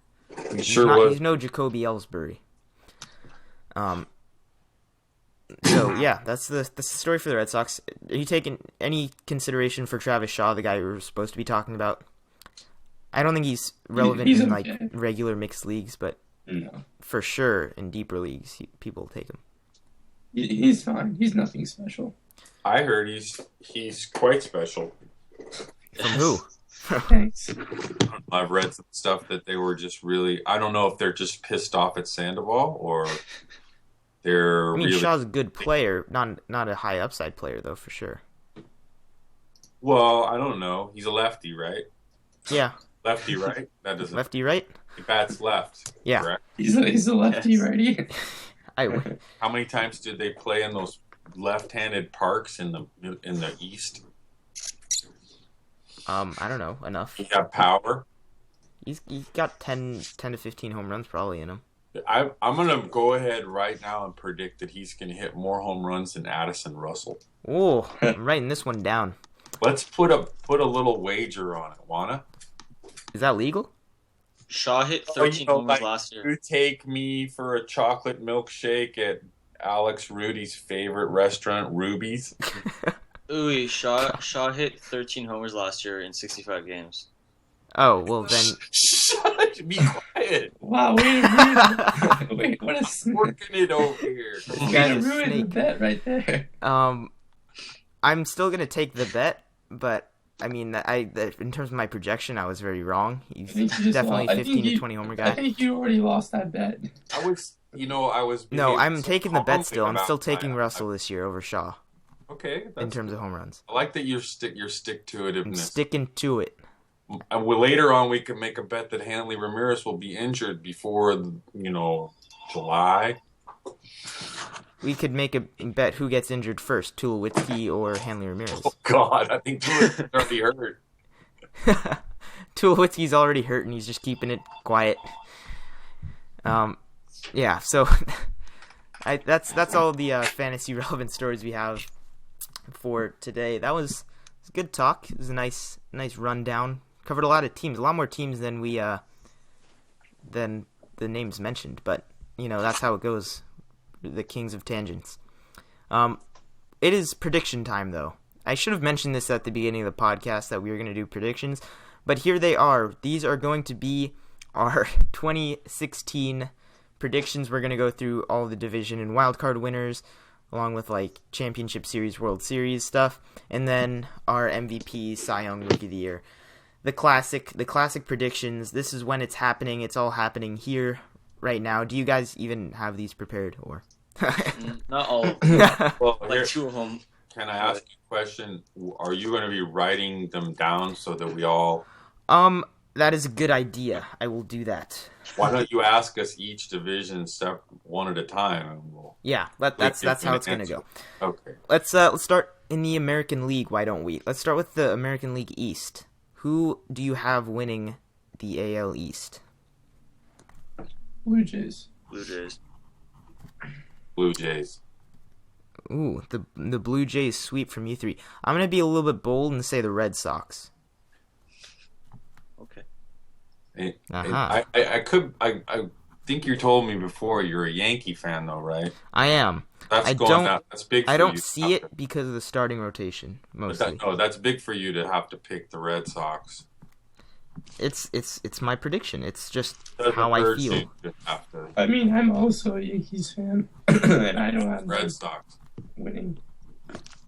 He's no Jacoby Ellsbury. So yeah, that's the story for the Red Sox. Are you taking any consideration for Travis Shaw, the guy we were supposed to be talking about? I don't think he's relevant in like regular mixed leagues, but for sure in deeper leagues, people take him. He's fine. He's nothing special. I heard he's quite special. From who? Thanks. I've read some stuff that they were just really. I don't know if they're just pissed off at Sandoval or they're. I mean, really... Shaw's a good player, not a high upside player though, for sure. Well, I don't know. He's a lefty, right? Yeah. Lefty, right? That doesn't. Lefty, right? He bats left. Yeah. Correct? He's a lefty righty. How many times did they play in those left-handed parks in the East? I don't know, enough. He got power. He's got 10 to 15 home runs probably in him. I'm gonna go ahead right now and predict that he's gonna hit more home runs than Addison Russell. Oh, I'm writing this one down. Let's put a little wager on it. Wanna? Is that legal? Shaw hit 13 homers last year. You take me for a chocolate milkshake at Alex Rudy's favorite restaurant, Ruby's. Ooh, Shaw hit 13 homers last year in 65 games. Oh, well then... Shut! Be quiet! Wow, wait, what a working it over here. Way to ruin the bet right there. I'm still gonna take the bet, but I mean, in terms of my projection, I was very wrong. He's definitely 15 to 20 homer guy. I think you already lost that bet. I was. No, I'm taking the bet still. I'm still taking Russell this year over Shaw. Okay. In terms of home runs. I like that you're stick to it. I'm sticking to it. Later on, we can make a bet that Hanley Ramirez will be injured before, July. We could make a bet who gets injured first, Tulowitzki or Hanley Ramirez. Oh, God. I think Tulowitzki's already hurt. Tulowitzki's already hurt, and he's just keeping it quiet. Yeah, so that's all the fantasy relevant stories we have for today. That was a good talk. It was a nice rundown. Covered a lot of teams, a lot more teams than than the names mentioned. But that's how it goes. The kings of tangents. It is prediction time, though. I should have mentioned this at the beginning of the podcast that we were going to do predictions, but here they are. These are going to be our 2016 predictions. We're going to go through all the division and wildcard winners, along with like Championship Series, World Series stuff, and then our MVP, Cy Young, Rookie of the Year. The classic predictions. This is when it's happening. It's all happening here right now. Do you guys even have these prepared, or? Not all of them. Well, like 2 of them. Can I ask you a question? Are you going to be writing them down so that we all... That is a good idea. I will do that. Why don't you ask us each division step one at a time? And that's how it's going to go. Okay. Let's start in the American League, why don't we? Let's start with the American League East. Who do you have winning the AL East? Blue Jays. Ooh, the Blue Jays sweep from you 3. I'm going to be a little bit bold and say the Red Sox. Okay. I think you told me before you're a Yankee fan, though, right? I am. That's big for you. I don't see it because of the starting rotation, mostly. That's big for you to have to pick the Red Sox. It's my prediction. It's just how I feel. I mean, I'm also a Yankees fan, and I don't have Red Sox winning.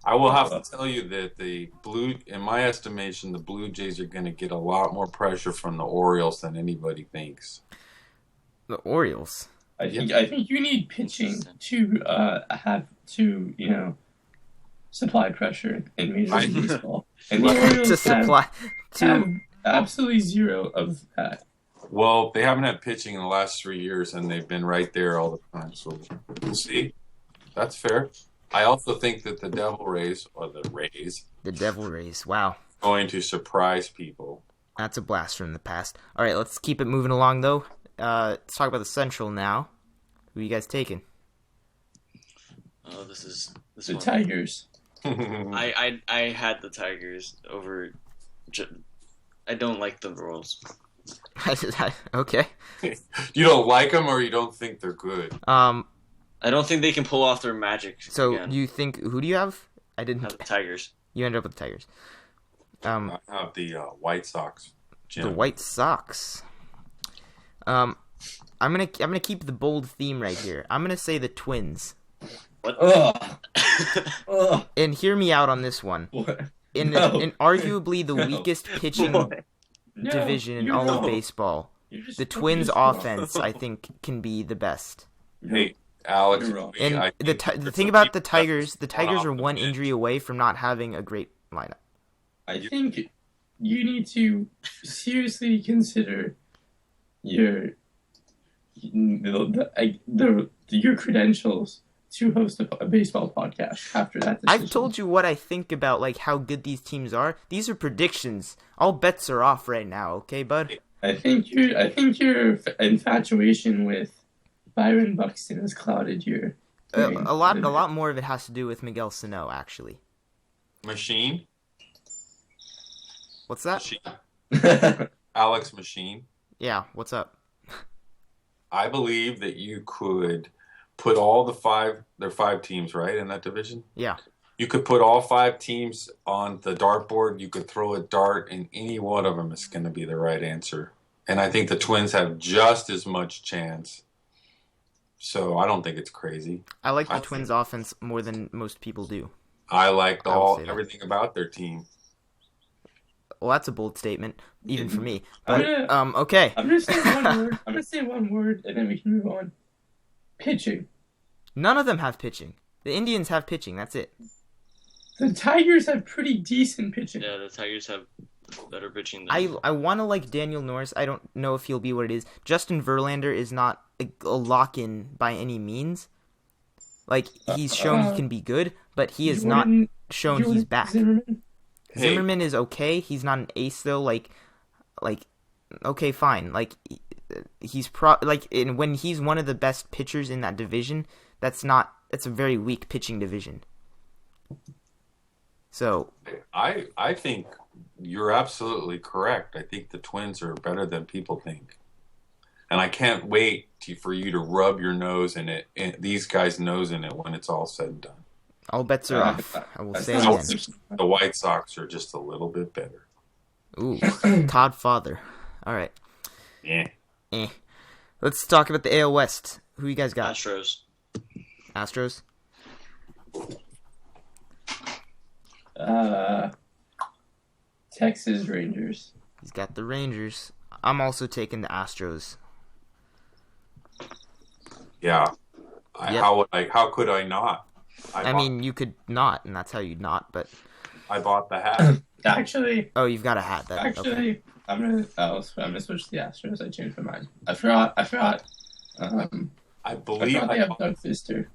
I will have to tell you that in my estimation, the Blue Jays are going to get a lot more pressure from the Orioles than anybody thinks. The Orioles? I think you need pitching to have to supply pressure in Major League Baseball, and the Orioles have absolutely zero of that. Well, they haven't had pitching in the last 3 years, and they've been right there all the time. So we'll see. That's fair. I also think that the Devil Rays, or the Rays, The Devil Rays. Wow. going to surprise people. That's a blast from the past. All right, let's keep it moving along, though. Let's talk about the Central now. Who are you guys taking? Oh, this The one. Tigers. I had the Tigers over. I don't like the Royals. Okay. You don't like them, or you don't think they're good? I don't think they can pull off their magic. So again. you think, who do you have? I Have didn't. the Tigers. You ended up with the Tigers. I have the White Sox. Jim. The White Sox. I'm gonna keep the bold theme right here. I'm gonna say the Twins. What? Ugh. Ugh. And hear me out on this one. What? In No. in arguably the No. weakest pitching No, division in you're all of wrong. baseball, You're just- the you're Twins' just wrong. offense, I think, can be the best. Hey, Alex. You're wrong. And I the think the there's thing some about the people that Tigers, the fall Tigers off are the one bench. injury away from not having a great lineup. I think you need to seriously consider your your credentials to host a baseball podcast after that decision. I've told you what I think about like how good these teams are. These are predictions. All bets are off right now, okay, bud? I think your infatuation with Byron Buxton has clouded your brain. A lot more of it has to do with Miguel Sano, actually. Machine. What's that? Machine. Alex Machine. Yeah, what's up? I believe that you could put all there are 5 teams, right, in that division? Yeah. You could put all 5 teams on the dartboard. You could throw a dart, and any one of them is going to be the right answer. And I think the Twins have just as much chance. So I don't think it's crazy. I like the I Twins' offense more than most people do. I liked I would say that. everything about their team. Well, that's a bold statement, even for me. I'm But gonna- okay. I'm gonna say one word. I'm gonna say one word, and then we can move on. Pitching. None of them have pitching. The Indians have pitching. That's it. The Tigers have pretty decent pitching. Yeah, the Tigers have better pitching than I want to like Daniel Norris. I don't know if he'll be what it is. Justin Verlander is not a lock-in by any means. Like, he's shown he can be good, but he has not shown he's Jordan back. Zimmerman. Hey. Zimmerman is okay. He's not an ace though. Like, okay, fine. Like, he's and when he's one of the best pitchers in that division, that's a very weak pitching division. So I think you're absolutely correct. I think the Twins are better than people think. And I can't wait for you to rub your nose in it, these guys' nose in it when it's all said and done. all bets are off. I will say not- again. The White Sox are just a little bit better. Ooh, Todd Father. All right. Yeah. Let's talk about the AL West. Who you guys got? Astros. Astros? Texas Rangers. He's got the Rangers. I'm also taking the Astros. Yeah. Yep. How could I not? I mean, you could not, and that's how you'd not, but... I bought the hat. Actually, Oh, you've got a hat. Okay. I'm gonna switch to the Astros. I changed my mind. I forgot. I I believe forgot they I have bought Doug Fister.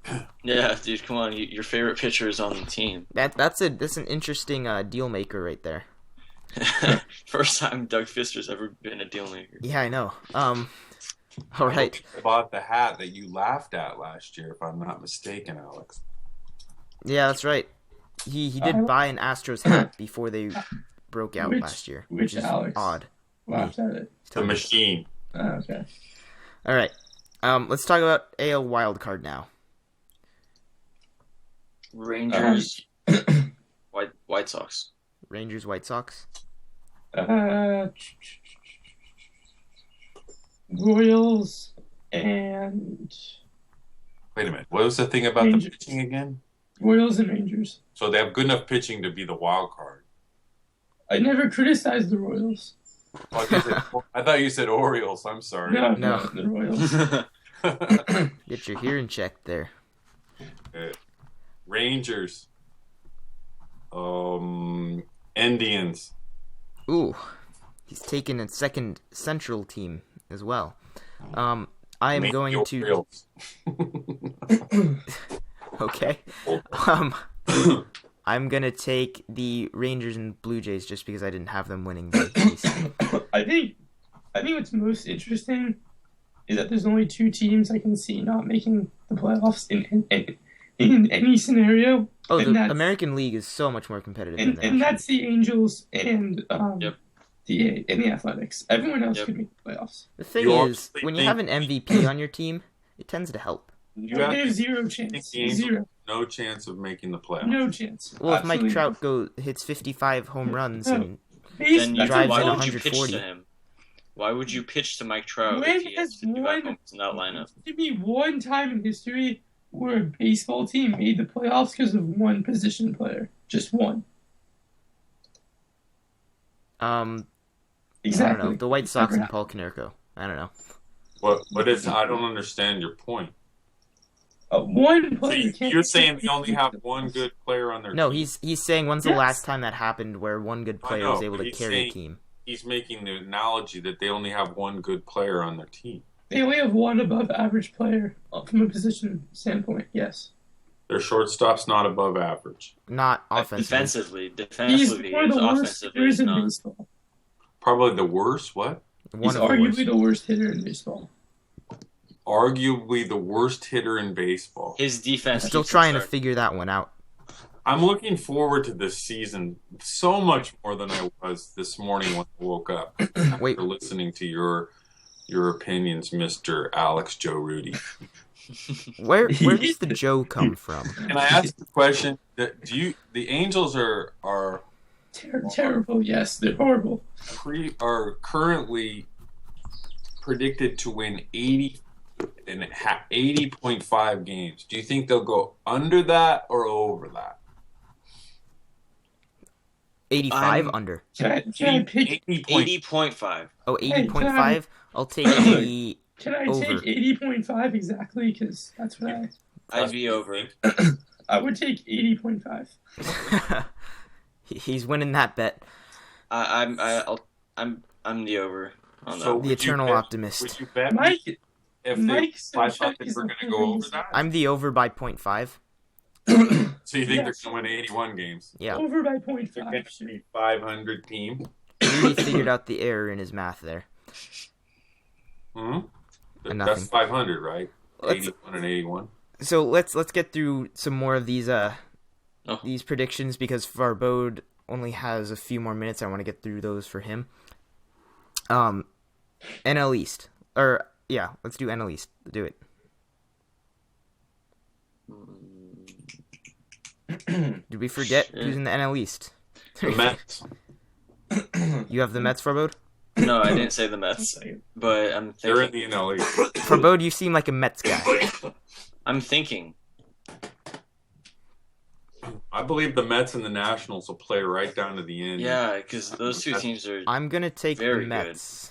Yeah, dude, come on. Your favorite pitcher is on the team. That's an interesting deal maker right there. First time Doug Fister's ever been a deal maker. Yeah, I know. All right. I bought the hat that you laughed at last year, if I'm not mistaken, Alex. Yeah, that's right. He did buy an Astros hat before they broke out last year, which is Alex? odd. Laughed at it. The machine. Oh, okay. All right. Let's talk about AL wildcard now. Rangers, White Sox. Rangers, White Sox. Royals and Wait a minute. What was the thing about Rangers. the pitching again? Royals and Rangers. So they have good enough pitching to be the wild card. I never criticized the Royals. I thought you said Orioles. I'm sorry. No. The Royals. Get your hearing checked there. Rangers. Indians. Ooh, he's taken a second Central team as well. I am Maybe going to. Orioles. Okay. I'm gonna take the Rangers and Blue Jays just because I didn't have them winning the East. I think what's most interesting is that there's only two teams I can see not making the playoffs in any scenario. Oh, and the American League is so much more competitive than that. And that's the Angels and Yep. the Athletics. Everyone else could make the playoffs. The thing is, when you have an MVP on your team, it tends to help. You have They have zero chance. the Angels Zero. no chance of making the playoffs. No chance. Well, if Mike Absolutely. Trout hits 55 home runs and Then you, drives why in would you pitch 140. to him? Why would you pitch to Mike Trout When if he has has 55 one- homes in that lineup? Give me one time in history where a baseball team made the playoffs because of one position player. Just one. I don't Exactly. know, the White Sox Never and Paul Konerko. I don't know. What is? I don't understand your point. One So player can't. you're saying they only have one good player on their No, team. he's saying when's the Yes. last time that happened where one good player know, was able but to he's carry a saying- team? He's making the analogy that they only have one good player on their team. They only have one above average player from a position standpoint. Yes. Their shortstop's not above average. Not offensively. Defensively, He's he one of is. the worst Offensively, hitters he's in not. baseball. Probably the worst. What? One He's of the arguably worst. the worst hitter in baseball. Arguably the worst hitter in baseball. His defense. Still keeps him trying to sharp. figure that one out. I'm looking forward to this season so much more than I was this morning when I woke up. Wait. After listening to your opinions, Mr. Alex Joe Rudy. Where does the Joe come from? Can I ask the question? The Angels are Terrible. Yes, they're horrible. currently predicted to win 80.5 games. Do you think they'll go under that or over that? 85 under. Can I pick? 80.5. Oh, Hey, can 80.5? I'll take the... Can I Over. take 80.5 exactly? Because that's what I'd be over. I would take 80.5. He's winning that bet. I'm the over on that. So one. The would you eternal bet- optimist. Would you bet me Mike, if I thought they is were going to the go over reason. that? I'm the over by 0.5. So you think Yes. they're going to win 81 games? Yeah. Over by They're 0.5. going to Sure. be 500 team. Rudy figured out the error in his math there. Hmm? And That's nothing. 500, right? Let's- 81 and 81. So let's get through some more of these predictions because Farbode only has a few more minutes. I want to get through those for him. NL East. Let's do NL East. Do it. Did we forget Shit. who's in the NL East? The Mets. You have the Mets, Farbode? No, I didn't say the Mets, but I'm They're in thinking. the NL East. Farbode, you seem like a Mets guy. I'm thinking. I believe the Mets and the Nationals will play right down to the end. Yeah, because those two teams are. I'm gonna take Very the good. Mets.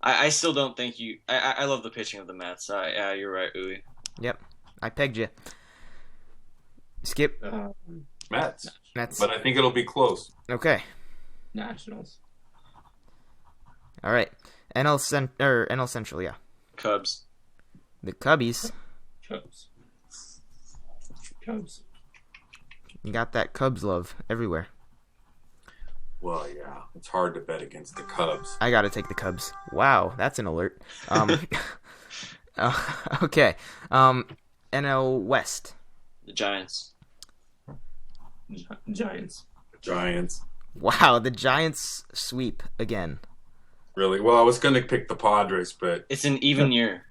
I still don't think you. I love the pitching of the Mets. Yeah, you're right, Uwe. Yep, I pegged you. Skip Mets. Mets. But I think it'll be close. Okay, Nationals. all right. NL Central, yeah. Cubs. The Cubbies. Cubs. You got that Cubs love everywhere. Well, yeah. It's hard to bet against the Cubs. I gotta take the Cubs. Wow, that's an alert. Okay. NL West. The Giants. Giants. Giants. Wow, the Giants sweep again. Really? Well, I was going to pick the Padres, but It's an even year.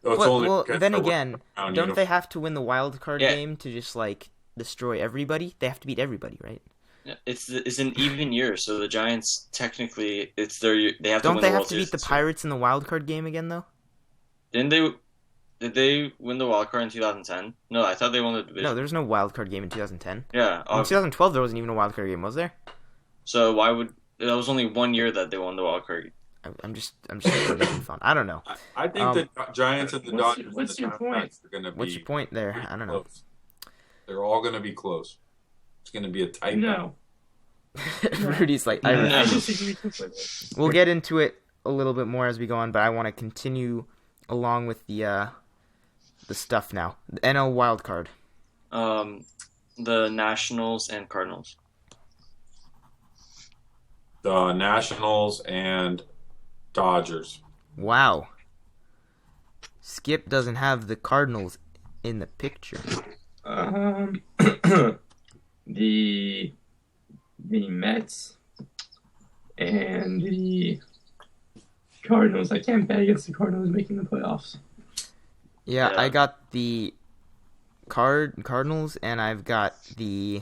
it's Well, only well because then I went again, around don't they uniform. have to win the wild card Yeah. game to just like destroy everybody? They have to beat everybody, right? It's an even year, so the Giants technically it's their year. They have to Don't win they the have World to Series beat the this year. Pirates in the wild card game again though? Didn't they? Did they win the wild card in 2010? No, I thought they won the division. No, there's no wild card game in 2010. Yeah. In 2012, there wasn't even a wild card game, was there? So why would that was only 1 year that they won the wild card? I'm just making fun. I don't know. I think the Giants and the what's Dodgers what's and your the point? Diamondbacks are going to be What's your point there? I don't know. close. They're all going to be close. It's going to be a tight No. Rudy's like, No. I disagree completely. we'll get into it a little bit more as we go on, but I want to continue along with the the stuff now. The NL wild card. The Nationals and Cardinals. The Nationals and Dodgers. Wow. Skip doesn't have the Cardinals in the picture. The Mets and the Cardinals. I can't bet against the Cardinals making the playoffs. Yeah, Yeah. I got the Cardinals, and I've got the.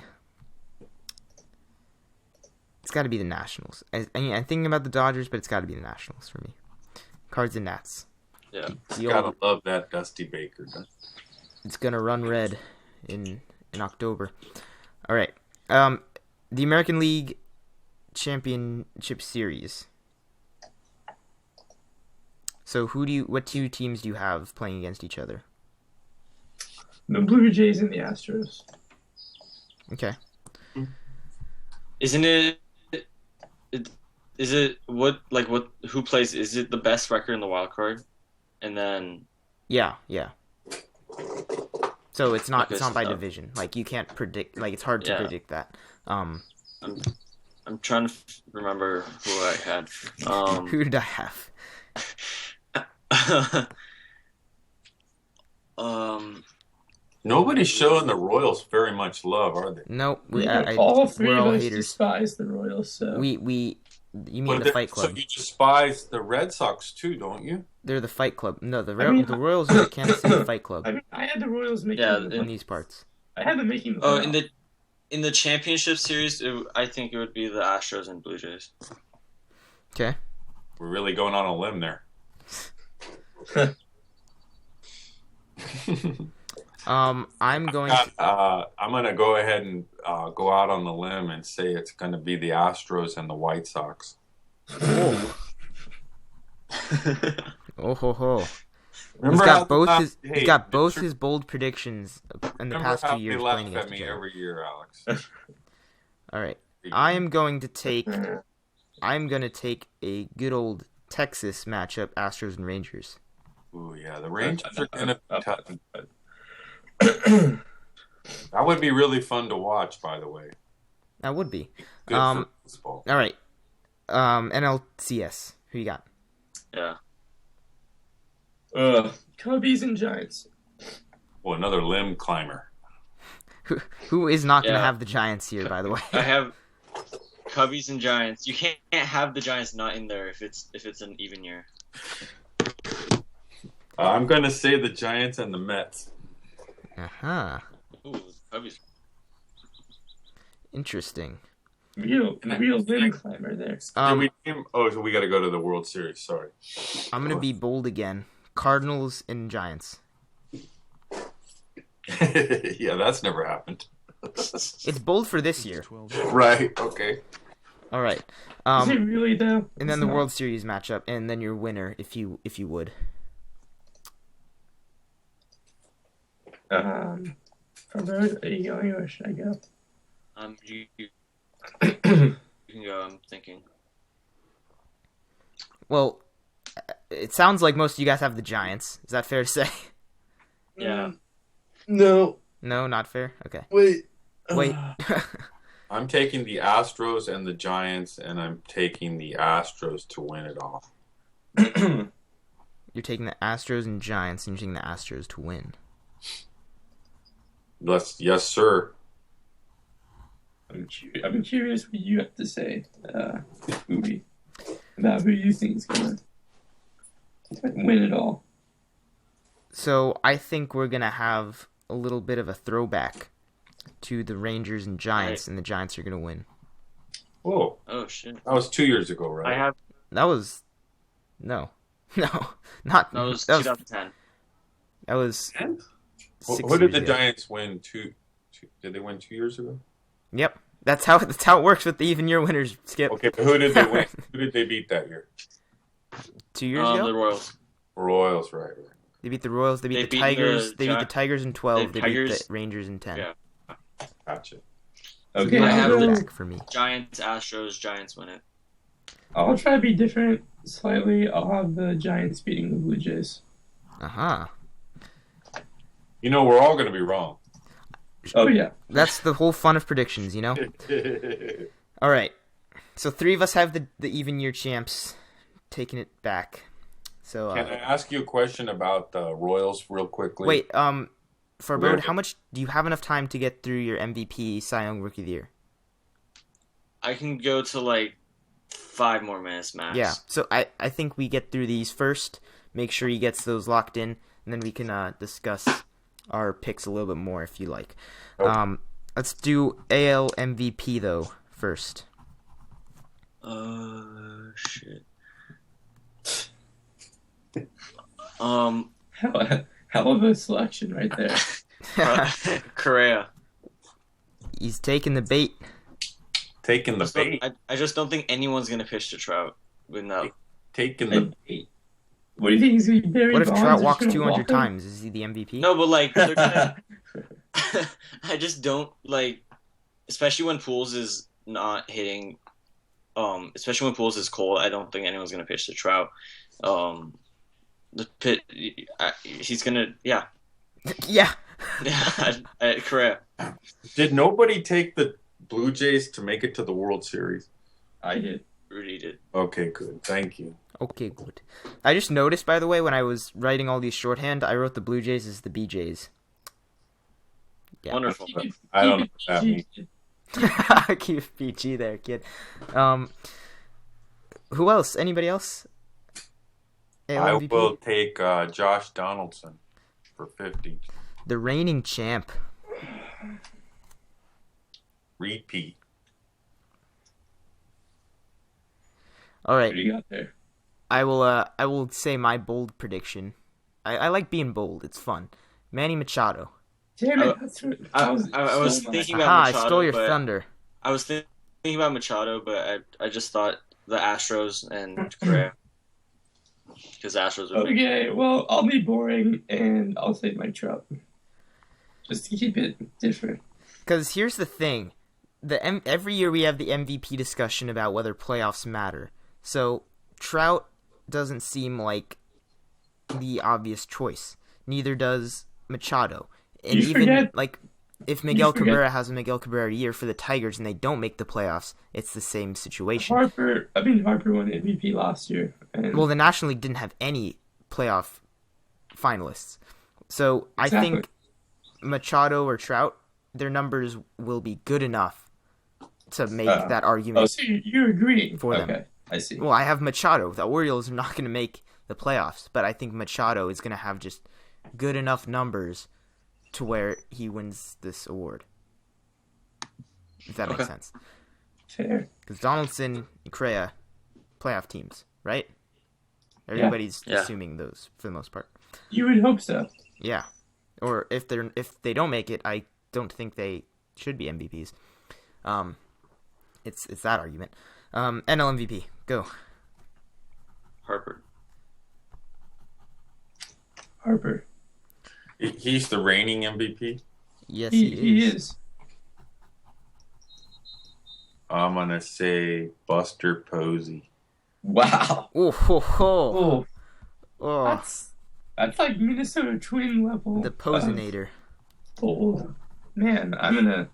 It's got to be the Nationals. I'm thinking about the Dodgers, but it's got to be the Nationals for me. Cards and Nats. Yeah. Gotta love that Dusty Baker. It's gonna run red in October. All right. The American League Championship Series. So what two teams do you have playing against each other? The Blue Jays and the Astros. Okay. Isn't it? Is it who plays? Is it the best record in the wild card? And then Yeah. So it's not Okay, by so- division. Like you can't predict. Like it's hard to Yeah. predict that. I'm trying to remember who I had. Who did I have? Nobody's showing the Royals very much love, are they? Nope. All three we're of all us haters. despise the Royals. So You mean the Fight So Club? you despise the Red Sox too, don't you? They're the Fight Club. No, the I mean, the Royals are the Kansas City Fight Club I had the Royals making. Yeah, the in these parts. I had them making the. Oh, playoffs. in the championship series, I think it would be the Astros and Blue Jays. Okay. We're really going on a limb there. I'm going to. I'm gonna go ahead and go out on the limb and say it's gonna be the Astros and the White Sox. Oh ho ho! Remember He's how got both they his. laugh- He's got both his bold predictions in the Remember past how 2 years they laugh playing at against me each other. every year, Alex. All right. I'm going to take a good old Texas matchup: Astros and Rangers. Ooh, yeah, the Rangers are gonna be tough. That would be really fun to watch, by the way. That would be. Good for baseball. All right. NLCS. Who you got? Yeah. Cubbies and Giants. Well, another limb climber. Who is not going to Yeah. have the Giants here? By the way. I have Cubbies and Giants. You can't have the Giants not in there if it's an even year. I'm gonna say the Giants and the Mets. Uh-huh. Ooh, Cubbies. Interesting. Real limb climber there. So we got to go to the World Series. Sorry. I'm going to be bold again. Cardinals and Giants. Yeah, that's never happened. It's bold for this year. Right. Okay. All right. Is it really though? And then the World Series matchup, and then your winner, if you would. From those, are you going or should I go? You can go. I'm thinking. Well, it sounds like most of you guys have the Giants. Is that fair to say? Yeah. No. No, not fair. Okay. Wait. Wait. I'm taking the Astros and the Giants, and I'm taking the Astros to win it all. You're taking the Astros and Giants, and you're taking the Astros to win. Yes, sir. I'm curious what you have to say, Movie, about who you think is gonna win it all. So I think we're gonna have a little bit of a throwback to the Rangers and Giants, and the Giants are gonna win. Whoa. Oh shit. That was 2 years ago, right? I have. That was not. That was 2010. That was. Who did the ago. Giants win? Did they win 2 years ago? Yep, that's how it works with the even year winners. Skip. Okay, but who did they win? Who did they beat that year? 2 years ago. The Royals. Royals, right. They beat the Royals. They beat They the beat Tigers. the They beat the Tigers in 12. the They beat Tigers- the Rangers in 10. Yeah. Gotcha. Okay, I have I'll, this- Back for me. Giants, Astros, Giants win it. I'll try to be different slightly. I'll have the Giants beating the Blue Jays. Uh huh. You know, we're all going to be wrong. Oh yeah. That's the whole fun of predictions, you know? All right. So 3 of us have the even year champs taking it back. So Can I ask you a question about the Royals real quickly? wait, Farbode, how much do you have enough time to get through your MVP, Cy Young Rookie of the Year? I can go to like 5 more minutes max. Yeah. So I think we get through these first. Make sure he gets those locked in, and then we can discuss our picks a little bit more if you like. Okay. Let's do AL MVP though first. Shit. Hell of a selection right there. Correa. He's taking the bait. Taking the bait. I just don't think anyone's gonna pitch to Trout with no. Taking the What do you think he's going to be Barry What if Bonds Trout or walks gonna 200 walk him? times? Is he the MVP? No, but like they're gonna, I just don't like, especially when Pools is not hitting. Especially when Pools is cold, I don't think anyone's gonna pitch to Trout. The pit, he's gonna, yeah, Yeah. Correa. Did nobody take the Blue Jays to make it to the World Series? I did. Rudy did. Okay, good. Thank you. Okay, good. I just noticed, by the way, when I was writing all these shorthand, I wrote the Blue Jays as the BJs. Yeah. Wonderful. I don't know what that means. Keep PG there, kid. Who else? Anybody else? AL I MVP? will take Josh Donaldson for 50. The reigning champ. Repeat. All right. What do you got there? I will say my bold prediction. I like being bold. It's fun. Manny Machado. Damn it! That's what, I was so thinking much. about Aha, I Machado, stole your but thunder. I was thinking about Machado, but I just thought the Astros and Correa. Because Astros would be. Okay, well, I'll be boring and I'll say Mike Trout. Just to keep it different. Because here's the thing. Every year we have the MVP discussion about whether playoffs matter. So Trout doesn't seem like the obvious choice. Neither does Machado. And You even forget- like if Miguel forget- Cabrera has a Miguel Cabrera year for the Tigers and they don't make the playoffs, it's the same situation. Harper won MVP last year. And Well, the National League didn't have any playoff finalists. So I Exactly. think Machado or Trout, their numbers will be good enough to make that argument. so you agree For them. Okay, I see. Well, I have Machado. The Orioles are not going to make the playoffs, but I think Machado is going to have just good enough numbers to where he wins this award. If that makes Okay. sense. Fair. Because Donaldson and Correa, playoff teams, right? Everybody's Yeah. assuming those for the most part. You would hope so. Yeah. Or if they don't make it, I don't think they should be MVPs. It's that argument. NL MVP, go. Harper. Harper. He's the reigning MVP. Yes, He is. I'm going to say Buster Posey. Wow. Oh, ho, ho. Oh, Oh, that's like Minnesota Twin level. the Posinator. Bold. Man, I'm gonna.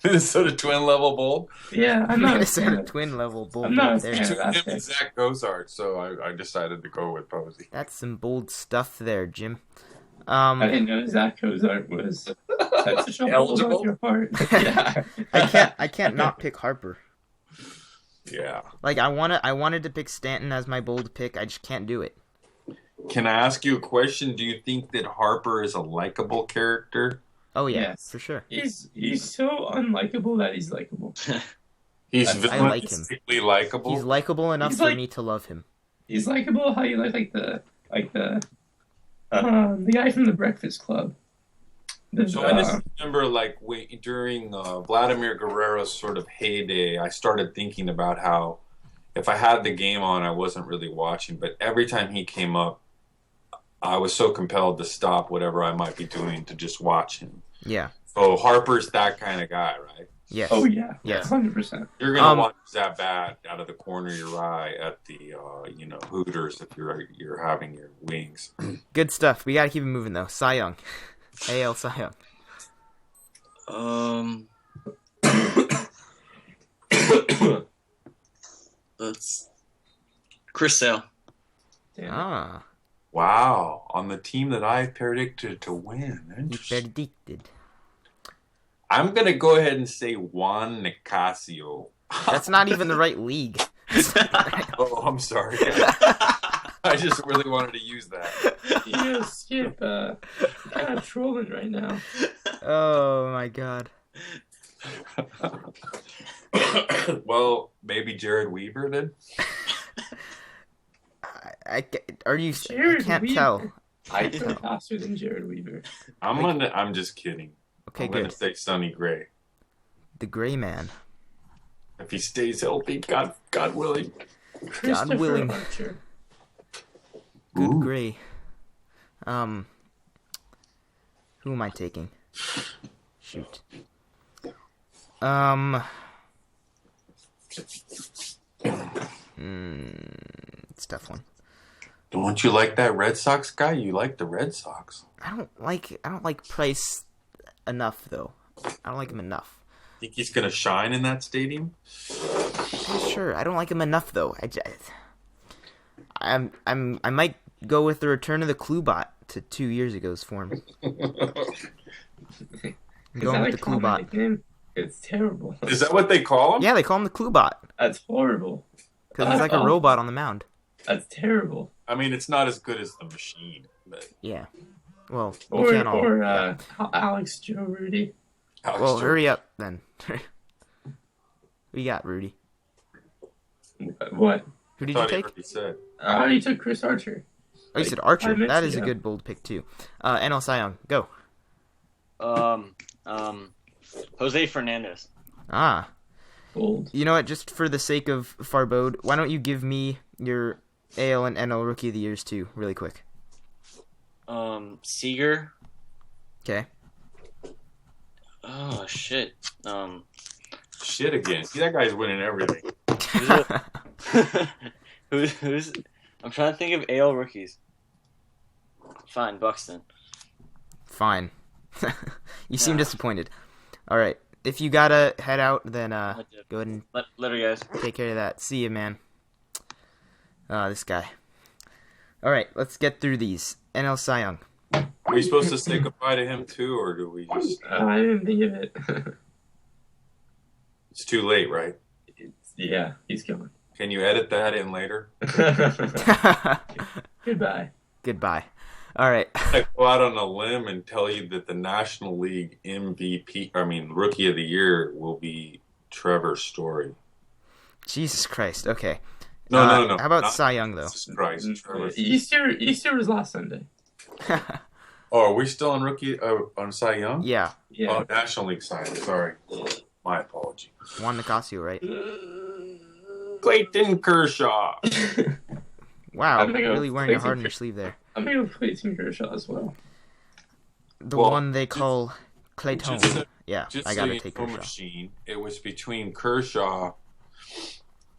Minnesota Twin level bold. Yeah, I'm not. a fan Minnesota of- Twin level bull I'm not right a there. fan. Between that's him and it. Zach Gozart, so I decided to go with Posey. That's some bold stuff there, Jim. I didn't know Zach Cozart was had such a hold Eligible? on your heart. Yeah. I can't not pick Harper. Yeah. Like I wanted to pick Stanton as my bold pick. I just can't do it. Can I ask you a question? Do you think that Harper is a likable character? Oh yeah, Yes. for sure. He's so unlikable that he's likable. He's I like him. villainistically likable. He's likable enough He's for like- me to love him. He's likable how you like the guy from the Breakfast Club. So I just remember, like, during Vladimir Guerrero's sort of heyday, I started thinking about how if I had the game on, I wasn't really watching. But every time he came up, I was so compelled to stop whatever I might be doing to just watch him. Yeah. So Harper's that kind of guy, right? Yes. Oh yeah, Yes. 100%. You're gonna Um, watch that bat out of the corner of your eye at the Hooters if you're having your wings. Good stuff. We gotta keep it moving though. Cy Young. AL Cy Young. That's Chris Sale. Damn it. Ah, Wow, on the team that I predicted to win. you Interesting. predicted. I'm gonna go ahead and say Juan Nicasio. That's not even the right league. Oh, I'm sorry. I just really wanted to use that. You know, Skip, kind of trolling right now. Oh my god. Well, maybe Jared Weaver then. Are you? I Jared can't Weaver. tell. I play faster than Jared Weaver. I'm just kidding. Okay, I'm gonna good. say Sonny Gray. The Gray Man. If he stays healthy, God willing. Christopher willing. Archer. Good Ooh. Gray. Who am I taking? Shoot. It's a tough one. Don't you like that Red Sox guy? You like the Red Sox. I don't like Price enough though. I don't like him enough. Think he's gonna shine in that stadium? Sure, I don't like him enough though. I might go with the return of the Cluebot to 2 years ago's form. Is Going that with a the common Cluebot. nickname? It's terrible. Is that what they call him? Yeah, they call him the Cluebot That's horrible. because he's like a robot on the mound. That's terrible. I mean, it's not as good as the machine. But Yeah. Well, we Or can't all. Alex Joe Rudy. Alex Well, Jones- hurry up then. We got Rudy. What? Who I did you thought he take? already said. I already took Chris Archer. Oh, you said Archer. 5 minutes That is a ago. good bold pick too. NL Cy Young, go. Jose Fernandez. Ah, Bold. you know what? Just for the sake of Farbode, why don't you give me your AL and NL Rookie of the Years too, really quick? Seager. Okay. Oh shit. Shit again. See, that guy's winning everything. Who's? I'm trying to think of AL rookies. Fine, Buxton. Fine. You seem Nah. disappointed. All right. If you gotta head out, then go ahead and Later, guys. take care of that. See you, man. This guy. All right, let's get through these. NL Cy Young. Are we supposed to say goodbye to him too, or do we just? I didn't think of it. It's too late, right? Yeah, he's going. Can you edit that in later? Goodbye. Goodbye. All right. I go out on a limb and tell you that the National League Rookie of the Year will be Trevor Story. Jesus Christ. Okay. No. How about not Cy Young though? Jesus Christ, Trevor. Easter was last Sunday. Oh, are we still on on Cy Young? Yeah. Yeah. Oh, National League Cy Young. Sorry, my apology. Juan Nicasio, right? Clayton Kershaw. Wow. I'm gonna go Really wearing your Clayton heart on your Kershaw. sleeve there. I'm gonna go play Tim Kershaw as well. The Well, one they call Clayton. just- Yeah, Just I so gotta you take know, Kershaw. machine. It was between Kershaw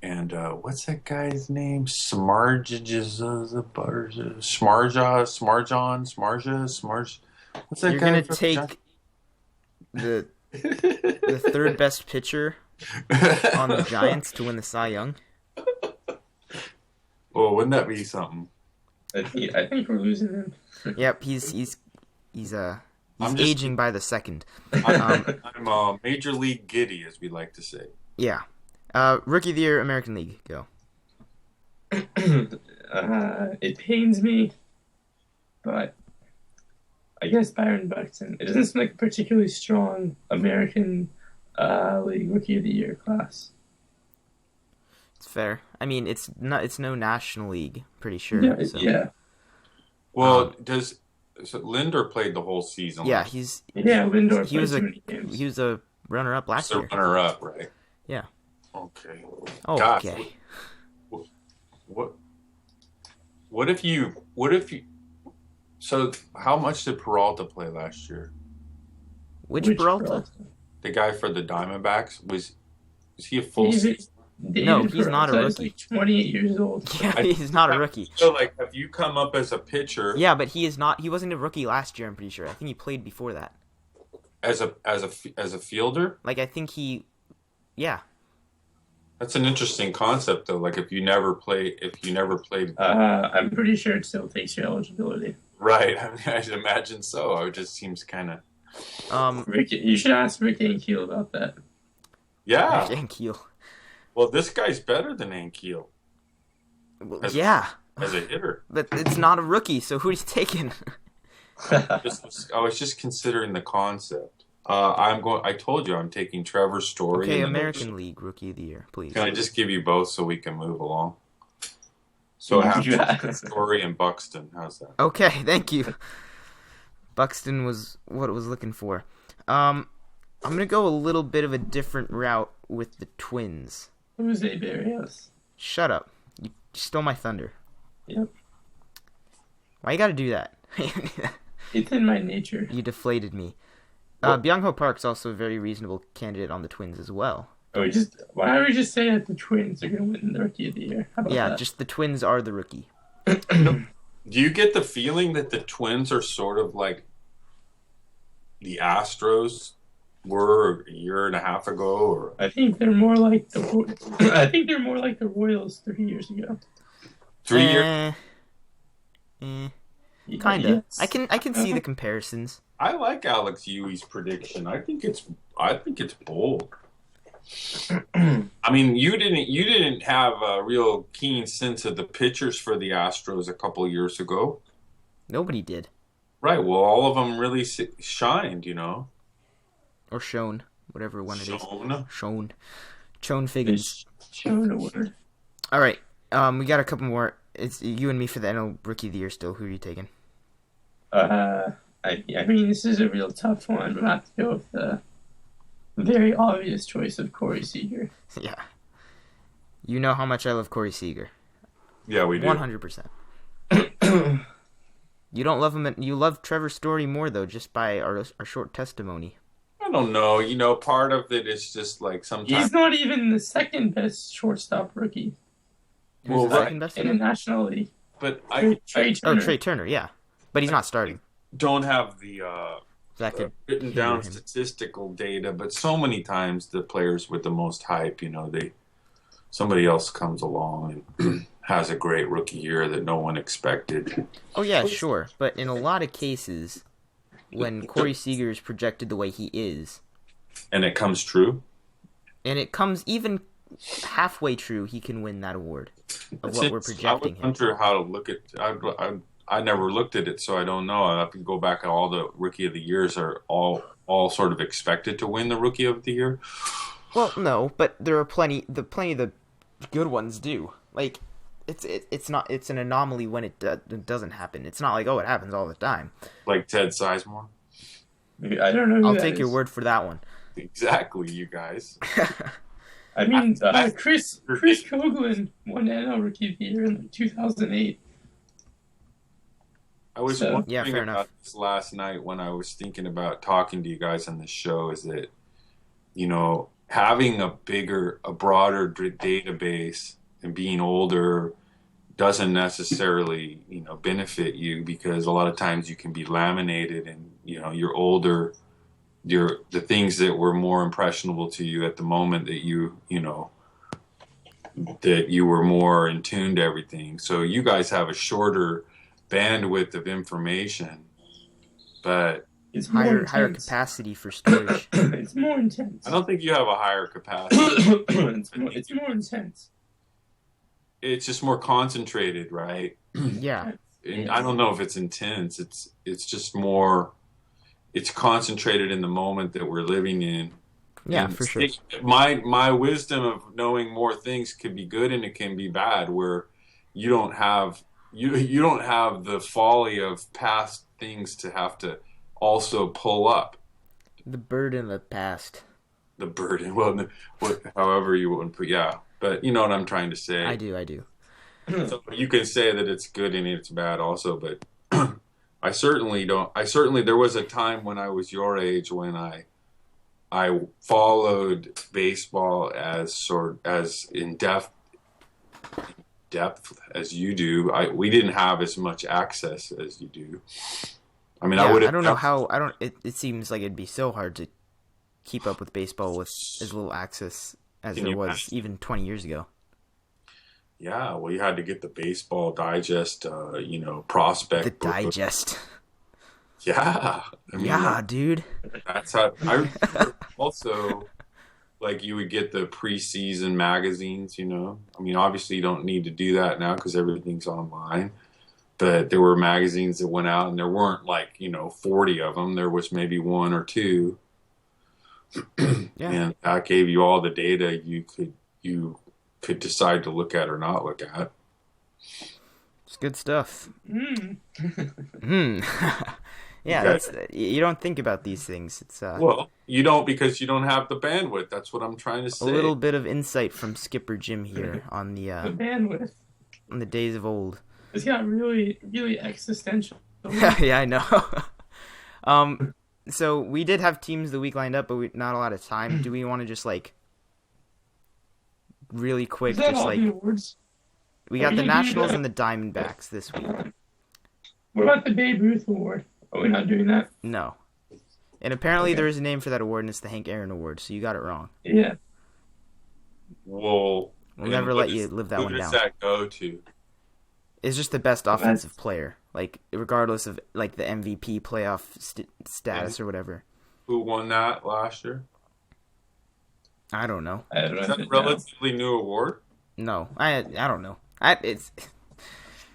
and what's that guy's name? Smarja. What's that You're guy? gonna from take the third best pitcher on the Giants to win the Cy Young. Oh, wouldn't that be something? I think we're losing him. Yep, he's I'm just- aging by the second. I'm Major League Giddy, as we like to say. Yeah. Rookie of the Year, American League. Go. It pains me, but I guess Byron Buxton. It doesn't seem like a particularly strong American League Rookie of the Year class. It's fair. I mean, it's no National League. Pretty sure. Yeah, so. yeah. Well, Linder played the whole season? Yeah, last Lindor he played was too a many games. he was a runner-up year. last So year. runner-up, right? Yeah. Okay. Oh, Gosh, okay. What if you? So, how much did Peralta play last year? Which Peralta? The guy for the Diamondbacks was he a full He's a- season? No, he's not a Peralta is rookie. like 28 years old. Yeah, he's not a rookie. So, like, have you come up as a pitcher? Yeah, but he is not. He wasn't a rookie last year. I'm pretty sure. I think he played before that. As a fielder? Like I think he, yeah. That's an interesting concept, though. Like, if you never played. I'm pretty sure it still takes your eligibility. Right. I mean, I should imagine so. It just seems kind of. Rick, you should ask Rick Ankiel about that. Yeah. Ankiel. Well, this guy's better than Ankiel. Well, As- yeah, As a hitter. but it's not a rookie. So who are you taking? I was just considering the concept. I told you I'm taking Trevor Story. Okay, and American League Rookie of the Year, please. Can I just give you both so we can move along? So I have Yeah. Story and Buxton. How's that? Okay, thank you. Buxton was what I was looking for. I'm gonna go a little bit of a different route with the Twins. Jose Barrios. Shut up! You stole my thunder. Yep. Why you gotta do that? It's in my nature. You deflated me. What? Byung-Ho Park's also a very reasonable candidate on the Twins as well. Why don't we just say that the Twins are going to win the Rookie of the Year? How about Yeah, that? just the Twins are the rookie. Do you get the feeling that the Twins are sort of like the Astros were a year and a half ago? Or I think they're more like the Royals 3 years ago. 3 years? Kinda. Yes. I can see the comparisons. I like Alex Yui's prediction. I think it's bold. I mean, you didn't have a real keen sense of the pitchers for the Astros a couple of years ago, Nobody did. right? Well, all of them really shined, you know. Or shown. Whatever one it is. Shown. Shown Figgins. Shown award. Alright. We got a couple more. It's you and me for the NL Rookie of the Year still. Who are you taking? I mean, this is a real tough one, but I have to go with the very obvious choice of Corey Seager. Yeah. You know how much I love Corey Seager. Yeah, we do. 100%. You don't love him. You love Trevor Story more, though, just by our short testimony. I don't know. You know, part of it is just like He's sometimes. not even the second best shortstop rookie Who's Well, the right. second best? in the National League. But Trey Oh, Turner. Trey Turner, yeah. But he's not starting. don't have the That could written down hinder him. statistical data, but so many times the players with the most hype, you know, somebody else comes along and has a great rookie year that no one expected. Oh, yeah, sure. But in a lot of cases, when Corey Seager is projected the way he is, And it comes true. and it comes even halfway true, he can win that award of what we're projecting I him. wonder how to look at. I never looked at it, so I don't know. I have to go back. All the rookie of the years are all sort of expected to win the rookie of the year. Well, no, but there are plenty of the good ones do. Like, it's an anomaly when it doesn't happen. It's not like, oh, it happens all the time. Like Ted Sizemore. I don't know who I'll that take your is. word for that one. Exactly, you guys. I mean, I- Chris Coughlin won NL Rookie of the Year in like 2008. I was So- wondering Yeah, fair about enough. this last night when I was thinking about talking to you guys on this show. Is that, you know, having a broader database and being older doesn't necessarily, you know, benefit you, because a lot of times you can be laminated and, you know, you're older. The things that were more impressionable to you at the moment that you know, that you were more in tune to everything. So you guys have a shorter bandwidth of information, but It's more higher intense. capacity for storage. It's more intense. I don't think you have a higher capacity. it's more intense. It's just more concentrated, right? Yeah. And I don't know if it's intense. It's just more. It's concentrated in the moment that we're living in. Yeah, And for sure. My wisdom of knowing more things could be good and it can be bad. Where you don't have you don't have the folly of past things to have to also pull up The burden of the past. the burden. Well, however you want to put, yeah. But you know what I'm trying to say. I do. So you can say that it's good and it's bad also, but I certainly don't. There was a time when I was your age when I I followed baseball as in depth as you do. We didn't have as much access as you do. I mean, Yeah, I would have. I don't know how. I don't. It seems like it'd be so hard to keep up with baseball with as little access as Can there you was imagine? even 20 years ago. Yeah, well, you had to get the Baseball Digest, The prospect book. digest. Yeah, I mean, Yeah, dude. that's how. I remember also, like, you would get the preseason magazines. I mean, obviously, you don't need to do that now because everything's online. But there were magazines that went out, and there weren't 40 of them. There was maybe one or two, Yeah, and that gave you all the data you could decide to look at or not look at. it's good stuff. Mm. Hmm. Yeah, Okay. that's you don't think about these things. It's Well, you don't because you don't have the bandwidth. That's what I'm trying to a say. little bit of insight from Skipper Jim here The bandwidth. on the days of old. It's got really, really existential. Yeah, I know. So we did have teams of the week lined up, but not a lot of time. Do we want to just really quick, Is that just all the awards? we got Are the you Nationals doing and the Diamondbacks this week? What about the Babe Ruth Award? Are we not doing that? No, and apparently Okay. there is a name for that award, and it's the Hank Aaron Award. So you got it wrong. Yeah. Well, We'll and never what let you live that who one does down. that go to? It's just the best offensive player, regardless of the MVP playoff status or whatever. Who won that last year? I don't know. I don't know Is if that a it now. relatively new award? No, I don't know. It's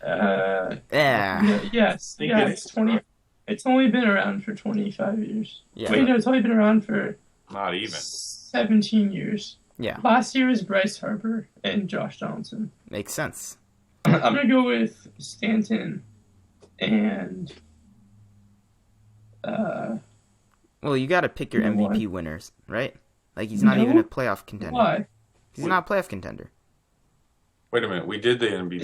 Yeah, yeah. yes. think Yeah, it's- it's 20. It's only been around for 25 years. Yeah. Wait, no, it's only been around for Not even. 17 years. Yeah, Last year was Bryce Harper and Josh Johnson. makes sense. I'm gonna go with Stanton and Well, you got to pick your You know MVP winners, right? He's not No. even a playoff contender. why? He's not a playoff contender. Wait a minute. We did the MVP.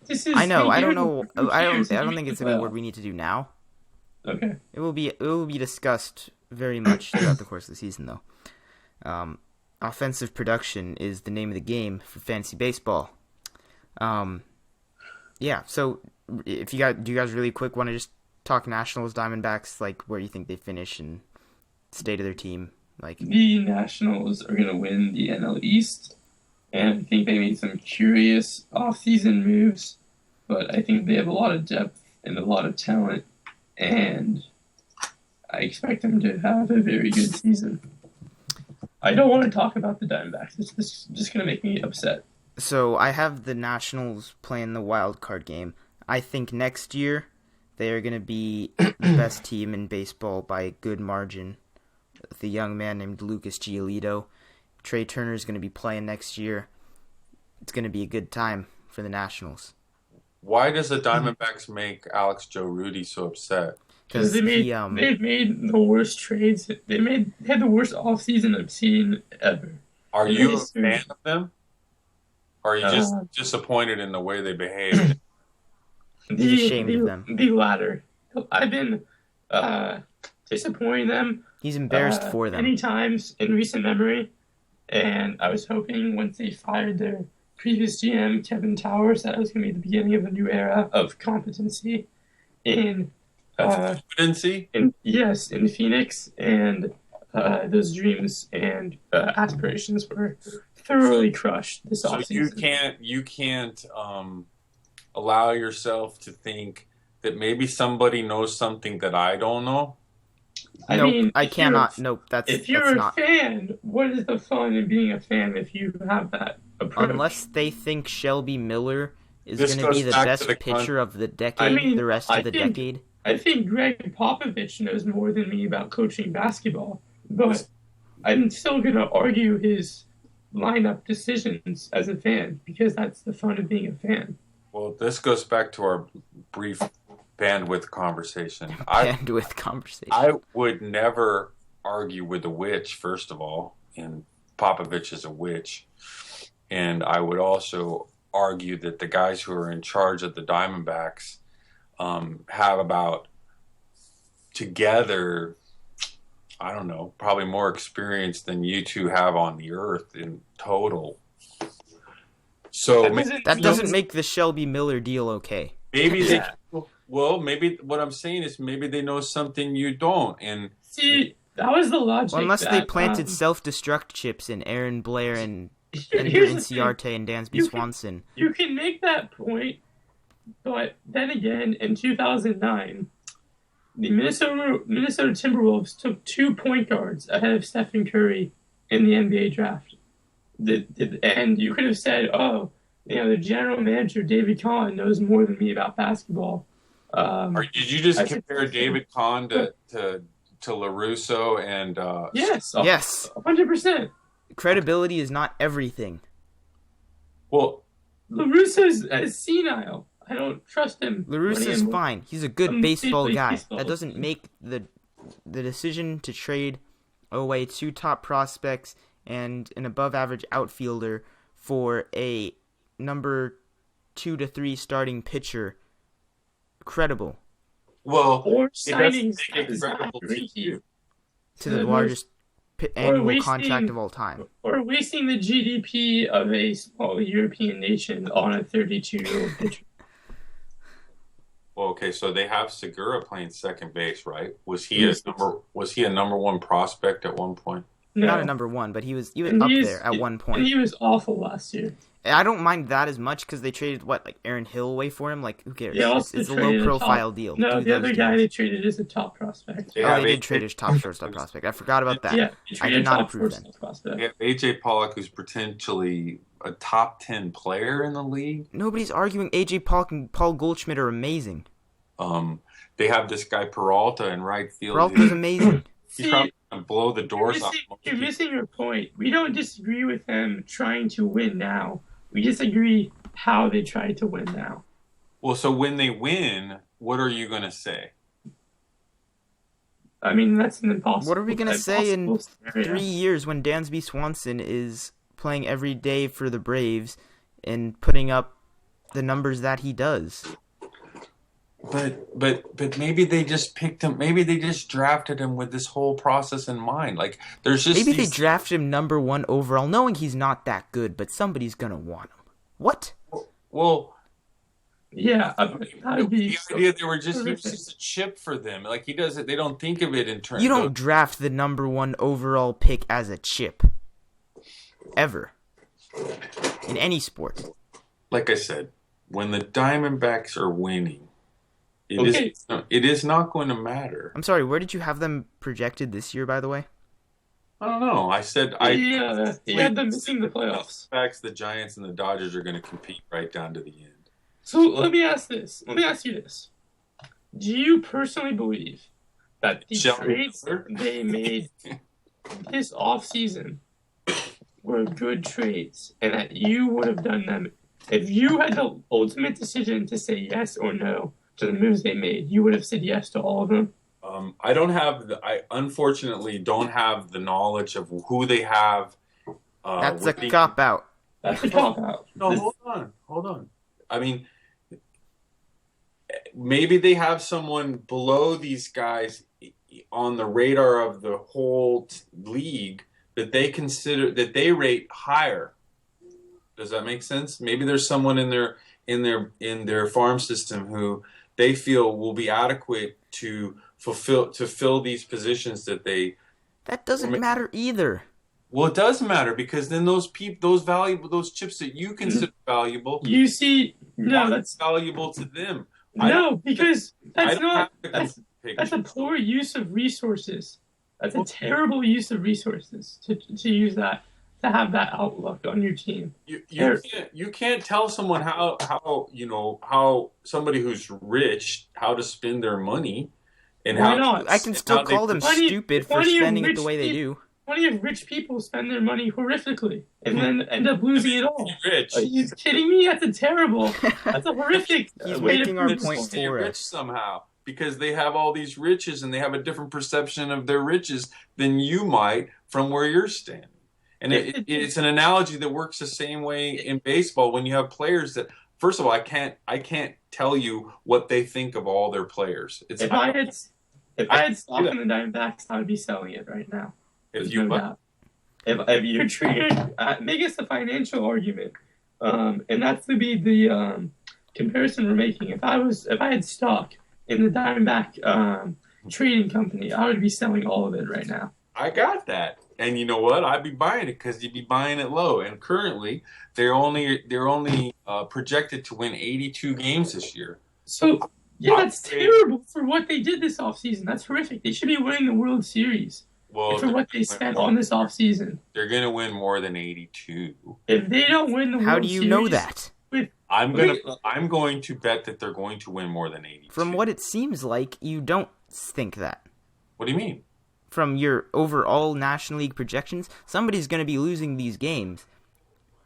This is. I know. I don't Who know. cares I if don't you think make it's the an award playoff? we need to do now. Okay. It will be discussed very much throughout the course of the season, though. Offensive production is the name of the game for fantasy baseball. Yeah. So, do you guys really quick want to just talk Nationals, Diamondbacks, where you think they finish and state of their team, The Nationals are gonna win the NL East, and I think they made some curious off-season moves, but I think they have a lot of depth and a lot of talent, and I expect them to have a very good season. I don't want to talk about the Diamondbacks. It's just going to make me upset. So I have the Nationals playing the wild card game. I think next year they are going to be the best team in baseball by a good margin. With a young man named Lucas Giolito. Trey Turner is going to be playing next year. It's going to be a good time for the Nationals. Why does the Diamondbacks make Alex Joe Rudy so upset? Because they've made the worst trades. They had the worst offseason I've seen ever. Are And you they a just- fan of them? Or are you just Uh, disappointed in the way they behaved? He's ashamed of them. The latter. I've been disappointing them he's embarrassed for them. many times in recent memory, and I was hoping once they fired their previous GM Kevin Towers that was going to be the beginning of a new era of competency in Competency? in Phoenix, and those dreams and aspirations were thoroughly crushed this So offseason. you can't allow yourself to think that maybe somebody knows something that I don't know. I Nope, mean, I if you're- cannot. Nope, If that's you're a not. fan, what is the fun in being a fan if you have that approach? Unless they think Shelby Miller is This going to be goes the back to best the pitcher of the decade, I mean, the rest I of the think- decade. I think Greg Popovich knows more than me about coaching basketball, but I'm still going to argue his lineup decisions as a fan because that's the fun of being a fan. Well, this goes back to our brief bandwidth conversation. I Bandwidth conversation. I would never argue with a witch, first of all, and Popovich is a witch. And I would also argue that the guys who are in charge of the Diamondbacks have about together, I don't know, probably more experience than you two have on the earth in total. So That doesn't make the Shelby Miller deal okay. maybe maybe what I'm saying is maybe they know something you don't. And see, that was the logic. Well, unless they planted self-destruct chips in Aaron Blair and Ender Inciarte and Dansby Swanson. You can make that point, but then again, in 2009, the Minnesota Timberwolves took 2 point guards ahead of Stephen Curry in the NBA draft. And you could have said, oh, the general manager, David Kahn, knows more than me about basketball. Did you just compare David Kahn to LaRusso and... Yes. Yes. 100%. Credibility is not everything. Well, LaRusso's senile. I don't trust him. LaRusso's fine. He's a good baseball guy. That doesn't make the decision to trade away 2 top prospects and an above-average outfielder for a number 2 to 3 starting pitcher credible. Well, or it signing doesn't make it credible to you. To the largest annual contract of all time. Or wasting the GDP of a small European nation on a 32-year-old pitcher. Well, okay, so they have Segura playing second base, right? Was he a number 1 prospect at one point? No. Not a number 1, but he was up there at one point. And he was awful last year. I don't mind that as much because they traded Aaron Hill away for him. Like, who cares? Yeah, It's a low-profile deal. No, the other guy they traded is a top prospect. They did trade his top shortstop prospect. I forgot about that. Yeah, I did not approve that. Yeah, AJ Pollock, who's potentially a top 10 player in the league. Nobody's arguing AJ Pollock and Paul Goldschmidt are amazing. They have this guy Peralta in right field. Peralta's amazing. He's probably going to blow the doors off. You're missing your point. We don't disagree with them trying to win now. We disagree how they try to win now. Well, so when they win, what are you going to say? I mean, that's an impossible. What are we going to say in scenario. 3 years when Dansby Swanson is playing every day for the Braves and putting up the numbers that he does? But maybe they just picked him. Maybe they just drafted him with this whole process in mind. Like there's just maybe they drafted him number 1 overall, knowing he's not that good, but somebody's gonna want him. What? Well, yeah, that would be the idea they were just a chip for them. Like he does it. They don't think of it in terms. You don't draft the number 1 overall pick as a chip, ever, in any sport. Like I said, when the Diamondbacks are winning. It is not going to matter. I'm sorry, where did you have them projected this year, by the way? I don't know. I said he had them missing the playoffs. The Giants and the Dodgers are going to compete right down to the end. So let me ask you this. Do you personally believe that the trades they made this offseason were good trades and that you would have done them if you had the ultimate decision to say yes or no to the moves they made? You would have said yes to all of them? I unfortunately don't have the knowledge of who they have. That's a cop-out. That's a cop-out. No, hold on. I mean, maybe they have someone below these guys on the radar of the whole league that they consider, that they rate higher. Does that make sense? Maybe there's someone in their farm system who they feel will be adequate to fill these positions that they. That doesn't matter either. Well, it does matter because then those chips that you consider valuable, you see, no, that's valuable to them. No, because that's a poor use of resources. That's a terrible use of resources to use that, to have that outlook on your team. You can't tell someone how somebody who's rich how to spend their money, and why not? I can still call them stupid for spending it the way they do. Plenty of rich people spend their money horrifically and then end up losing it all. Rich? Are you kidding me? That's a terrible. That's a horrific. He's way making to our prove point this. for rich us somehow because they have all these riches and they have a different perception of their riches than you might from where you're standing. And it's an analogy that works the same way in baseball when you have players that, first of all, I can't tell you what they think of all their players. If I had stock in the Diamondbacks, I would be selling it right now. If There's you no doubt. If you're treated, make us a financial argument, and that's to be the comparison we're making. If I had stock in the Diamondback trading company, I would be selling all of it right now. I got that. And you know what? I'd be buying it because you'd be buying it low. And currently, they're only projected to win 82 games this year. So, yeah, that's terrible for what they did this offseason. That's horrific. They should be winning the World Series for what they spent on this offseason. They're going to win more than 82. If they don't win the World Series... How do you know that? I'm going to bet that they're going to win more than 82. From what it seems like, you don't think that. What do you mean? From your overall National League projections, somebody's going to be losing these games.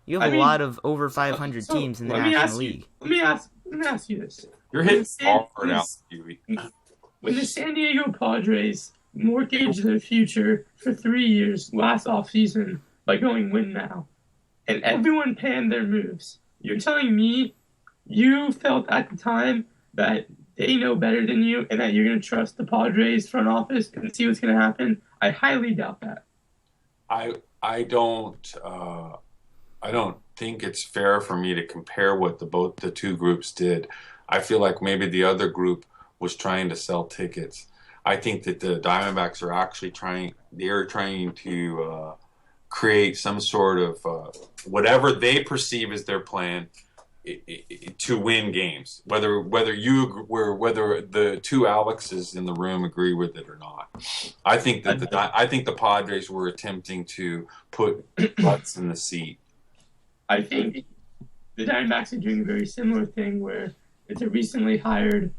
You have a lot of over 500 teams in the National League. Let me ask you this. You're hitting hard out, Huey. When the San Diego Padres mortgaged their future for 3 years last offseason by going win now, and everyone panned their moves, you're telling me you felt at the time that they know better than you and that you're going to trust the Padres front office and see what's going to happen? I highly doubt that. I don't think it's fair for me to compare what the two groups did. I feel like maybe the other group was trying to sell tickets. I think that the Diamondbacks are actually trying to create some sort of whatever they perceive as their plan to win games, whether the two Alexes in the room agree with it or not. I think that the Padres were attempting to put butts in the seat. I think the Diamondbacks are doing a very similar thing where it's a recently hired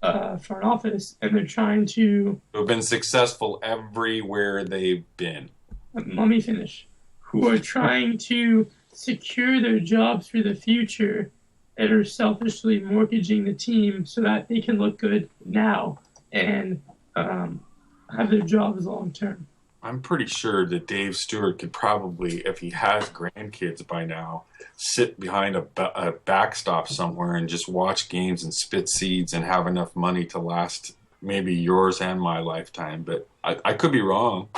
front office, and they're trying to... Who've been successful everywhere they've been. Let me finish. Who are trying to secure their jobs for the future and are selfishly mortgaging the team so that they can look good now and have their jobs long term. I'm pretty sure that Dave Stewart could probably, if he has grandkids by now, sit behind a backstop somewhere and just watch games and spit seeds and have enough money to last maybe yours and my lifetime. But I could be wrong.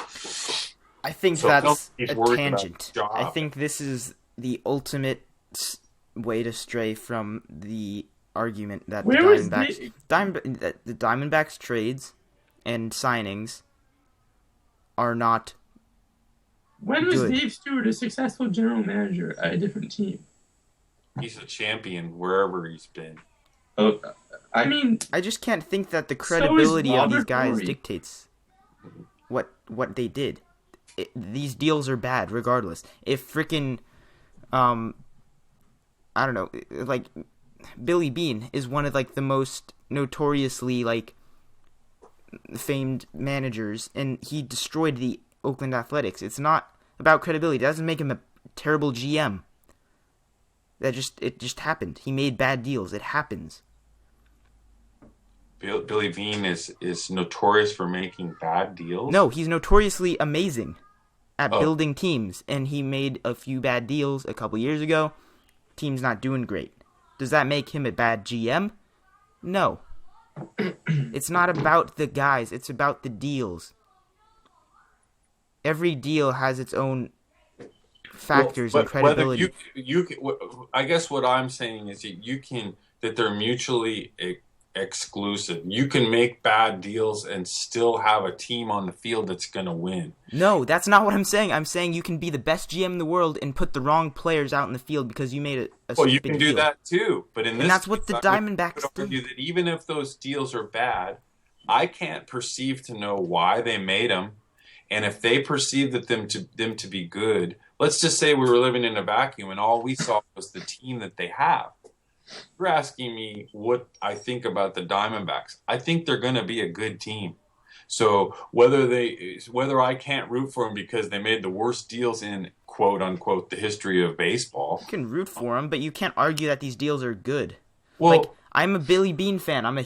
I think that's a tangent. I think this is the ultimate way to stray from the argument that the Diamondbacks trades and signings are not When was good. Dave Stewart a successful general manager at a different team? He's a champion wherever he's been. Oh, I mean... I just can't think that the credibility of these guys Horry. dictates what they did. These deals are bad regardless. If freaking I don't know, like Billy Beane is one of like the most notoriously like famed managers, and he destroyed the Oakland Athletics. It's not about credibility. It doesn't make him a terrible GM. It just happened. He made bad deals. It happens. Billy Beane is notorious for making bad deals? No, he's notoriously amazing at building teams, and he made a few bad deals a couple years ago. Team's not doing great. Does that make him a bad GM? No. It's not about the guys. It's about the deals. Every deal has its own factors and credibility. I guess what I'm saying is that they're mutually exclusive. You can make bad deals and still have a team on the field that's going to win. No, that's not what I'm saying. I'm saying you can be the best GM in the world and put the wrong players out in the field because you made a well, stupid you can do deal. that too. But that's what the Diamondbacks do. That even if those deals are bad, I can't perceive to know why they made them, and if they perceive that them to be good. Let's just say we were living in a vacuum and all we saw was the team that they have. You're asking me what I think about the Diamondbacks. I think they're going to be a good team. So whether I can't root for them because they made the worst deals in quote unquote the history of baseball. You can root for them, but you can't argue that these deals are good. Well, like, I'm a Billy Beane fan. I'm a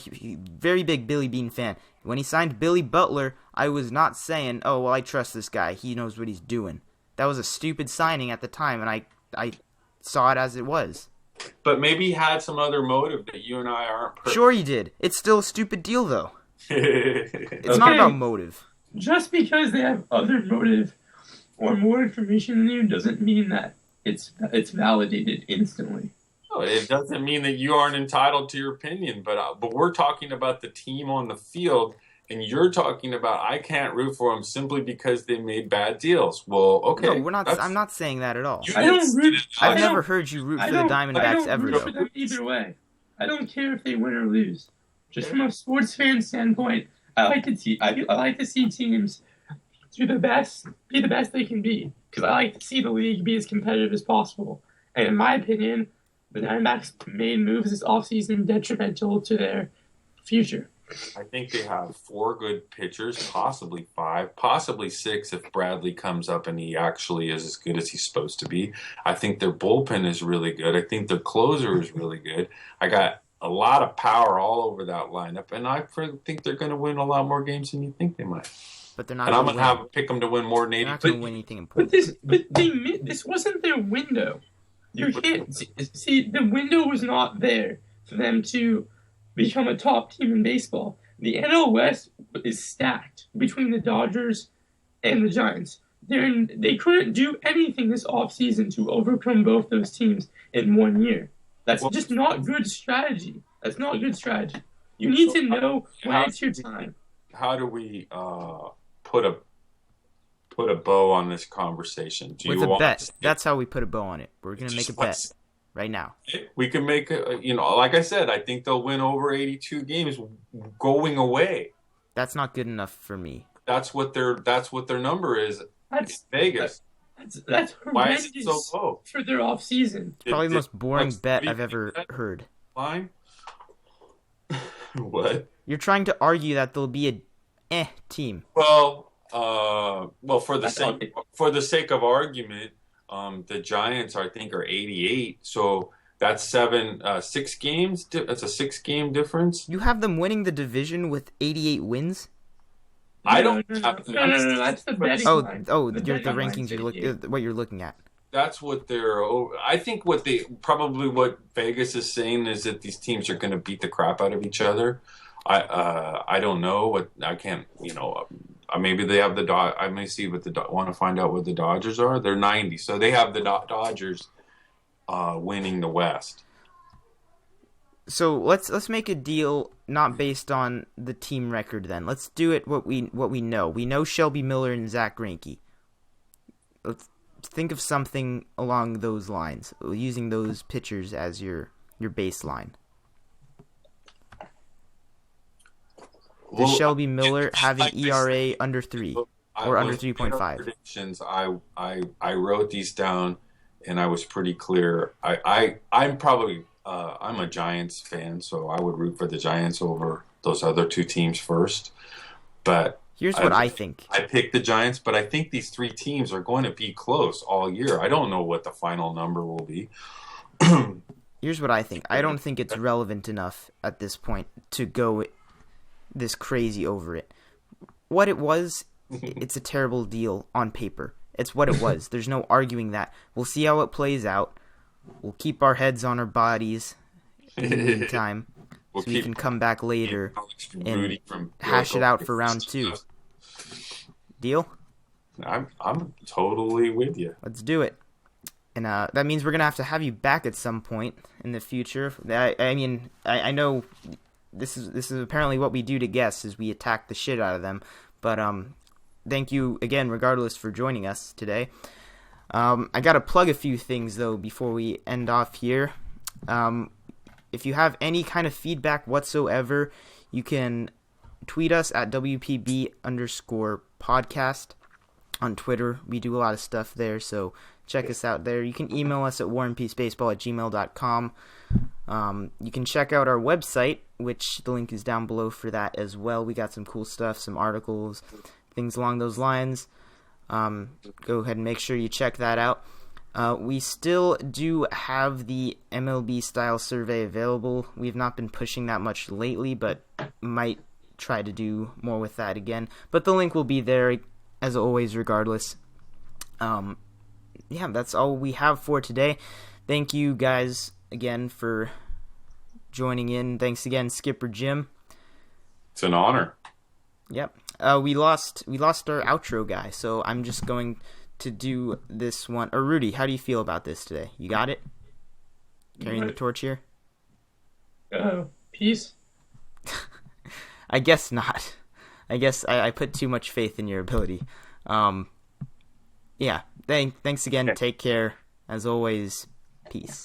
very big Billy Beane fan. When he signed Billy Butler, I was not saying, "Oh, well, I trust this guy. He knows what he's doing." That was a stupid signing at the time, and I saw it as it was. But maybe he had some other motive that you and I aren't. Sure he did. It's still a stupid deal, though. It's not Okay. about motive. Just because they have other motive or more information than you doesn't mean that it's validated instantly. No, it doesn't mean that you aren't entitled to your opinion, but we're talking about the team on the field, and you're talking about I can't root for them simply because they made bad deals. Well, okay, No, we're not. I'm not saying that at all. I don't root. I've I don't- never heard you root I for the don't- Diamondbacks I don't ever, root though. for them either way. I don't care if they win or lose. Just from a sports fan standpoint, I like to see teams be the best they can be, because I like to see the league be as competitive as possible. And in my opinion, the Diamondbacks made moves this offseason detrimental to their future. I think they have 4 good pitchers, possibly 5, possibly 6 if Bradley comes up and he actually is as good as he's supposed to be. I think their bullpen is really good. I think their closer is really good. I got a lot of power all over that lineup, and I think they're going to win a lot more games than you think they might. But they're not. And I'm going going to to pick them to win more than They're 80. not going to win anything But important. this wasn't their window. You can't see the window was not there for them to become a top team in baseball. The NL West is stacked between the Dodgers and the Giants. They couldn't do anything this offseason to overcome both those teams in 1 year. That's just not good strategy. That's not good strategy. You need to know when it's your time. How do we put a bow on this conversation? Do With you a want bet. That's how we put a bow on it. We're going to make a bet Let's- right now. We can make like I said, I think they'll win over 82 games going away. That's not good enough for me. That's what their number is. That's Vegas. That's Why is horrendous it so low? for their offseason. Probably the most boring Alex, bet what do you I've ever think that heard. Line? What? You're trying to argue that there'll be a team. Well, for the sake of argument, the Giants I think are 88, so that's 6 games. That's a 6-game difference. You have them winning the division with 88 wins? I don't. No, that's the betting line. Oh, The the betting rankings line's what you're looking at. That's what they're. I think what Vegas is saying is that these teams are going to beat the crap out of each other. I don't know what I can't. Maybe they have the I may see what want to find out what the Dodgers are. They're 90, so they have the Dodgers winning the West. So let's make a deal not based on the team record then. Let's do it what we know. We know Shelby Miller and Zach Greinke. Let's think of something along those lines, using those pitchers as your baseline. Does Shelby Miller have an ERA under 3 or under 3.5? Predictions. I wrote these down, and I was pretty clear. I'm probably I'm a Giants fan, so I would root for the Giants over those other 2 teams first. But here's what I think. I picked the Giants, but I think these 3 teams are going to be close all year. I don't know what the final number will be. Here's what I think. I don't think it's relevant enough at this point to go this crazy over it. What it was, it's a terrible deal on paper. It's what it was. There's no arguing that. We'll see how it plays out. We'll keep our heads on our bodies in the meantime, so we can come back later and hash it out for round 2. Deal? I'm totally with you. Let's do it. And that means we're going to have you back at some point in the future. I know this is apparently what we do to guests, is we attack the shit out of them. But thank you again, regardless, for joining us today. I got to plug a few things, though, before we end off here. If you have any kind of feedback whatsoever, you can tweet us at WPB_podcast on Twitter. We do a lot of stuff there, so check us out there. You can email us at warandpeacebaseball@gmail.com. You can check out our website, which the link is down below for that as well. We got some cool stuff, some articles, things along those lines. Go ahead and make sure you check that out. We still do have the MLB style survey available. We've not been pushing that much lately, but might try to do more with that again. But the link will be there, as always, regardless. That's all we have for today. Thank you guys again for joining in. Thanks again, Skipper Jim. It's an honor. Yep. We lost our outro guy, so I'm just going to do this one. Or Rudy, how do you feel about this today? You got it? Carrying the torch here? Peace? I guess not. I guess I put too much faith in your ability. Yeah. Thanks again. Take care. As always, peace.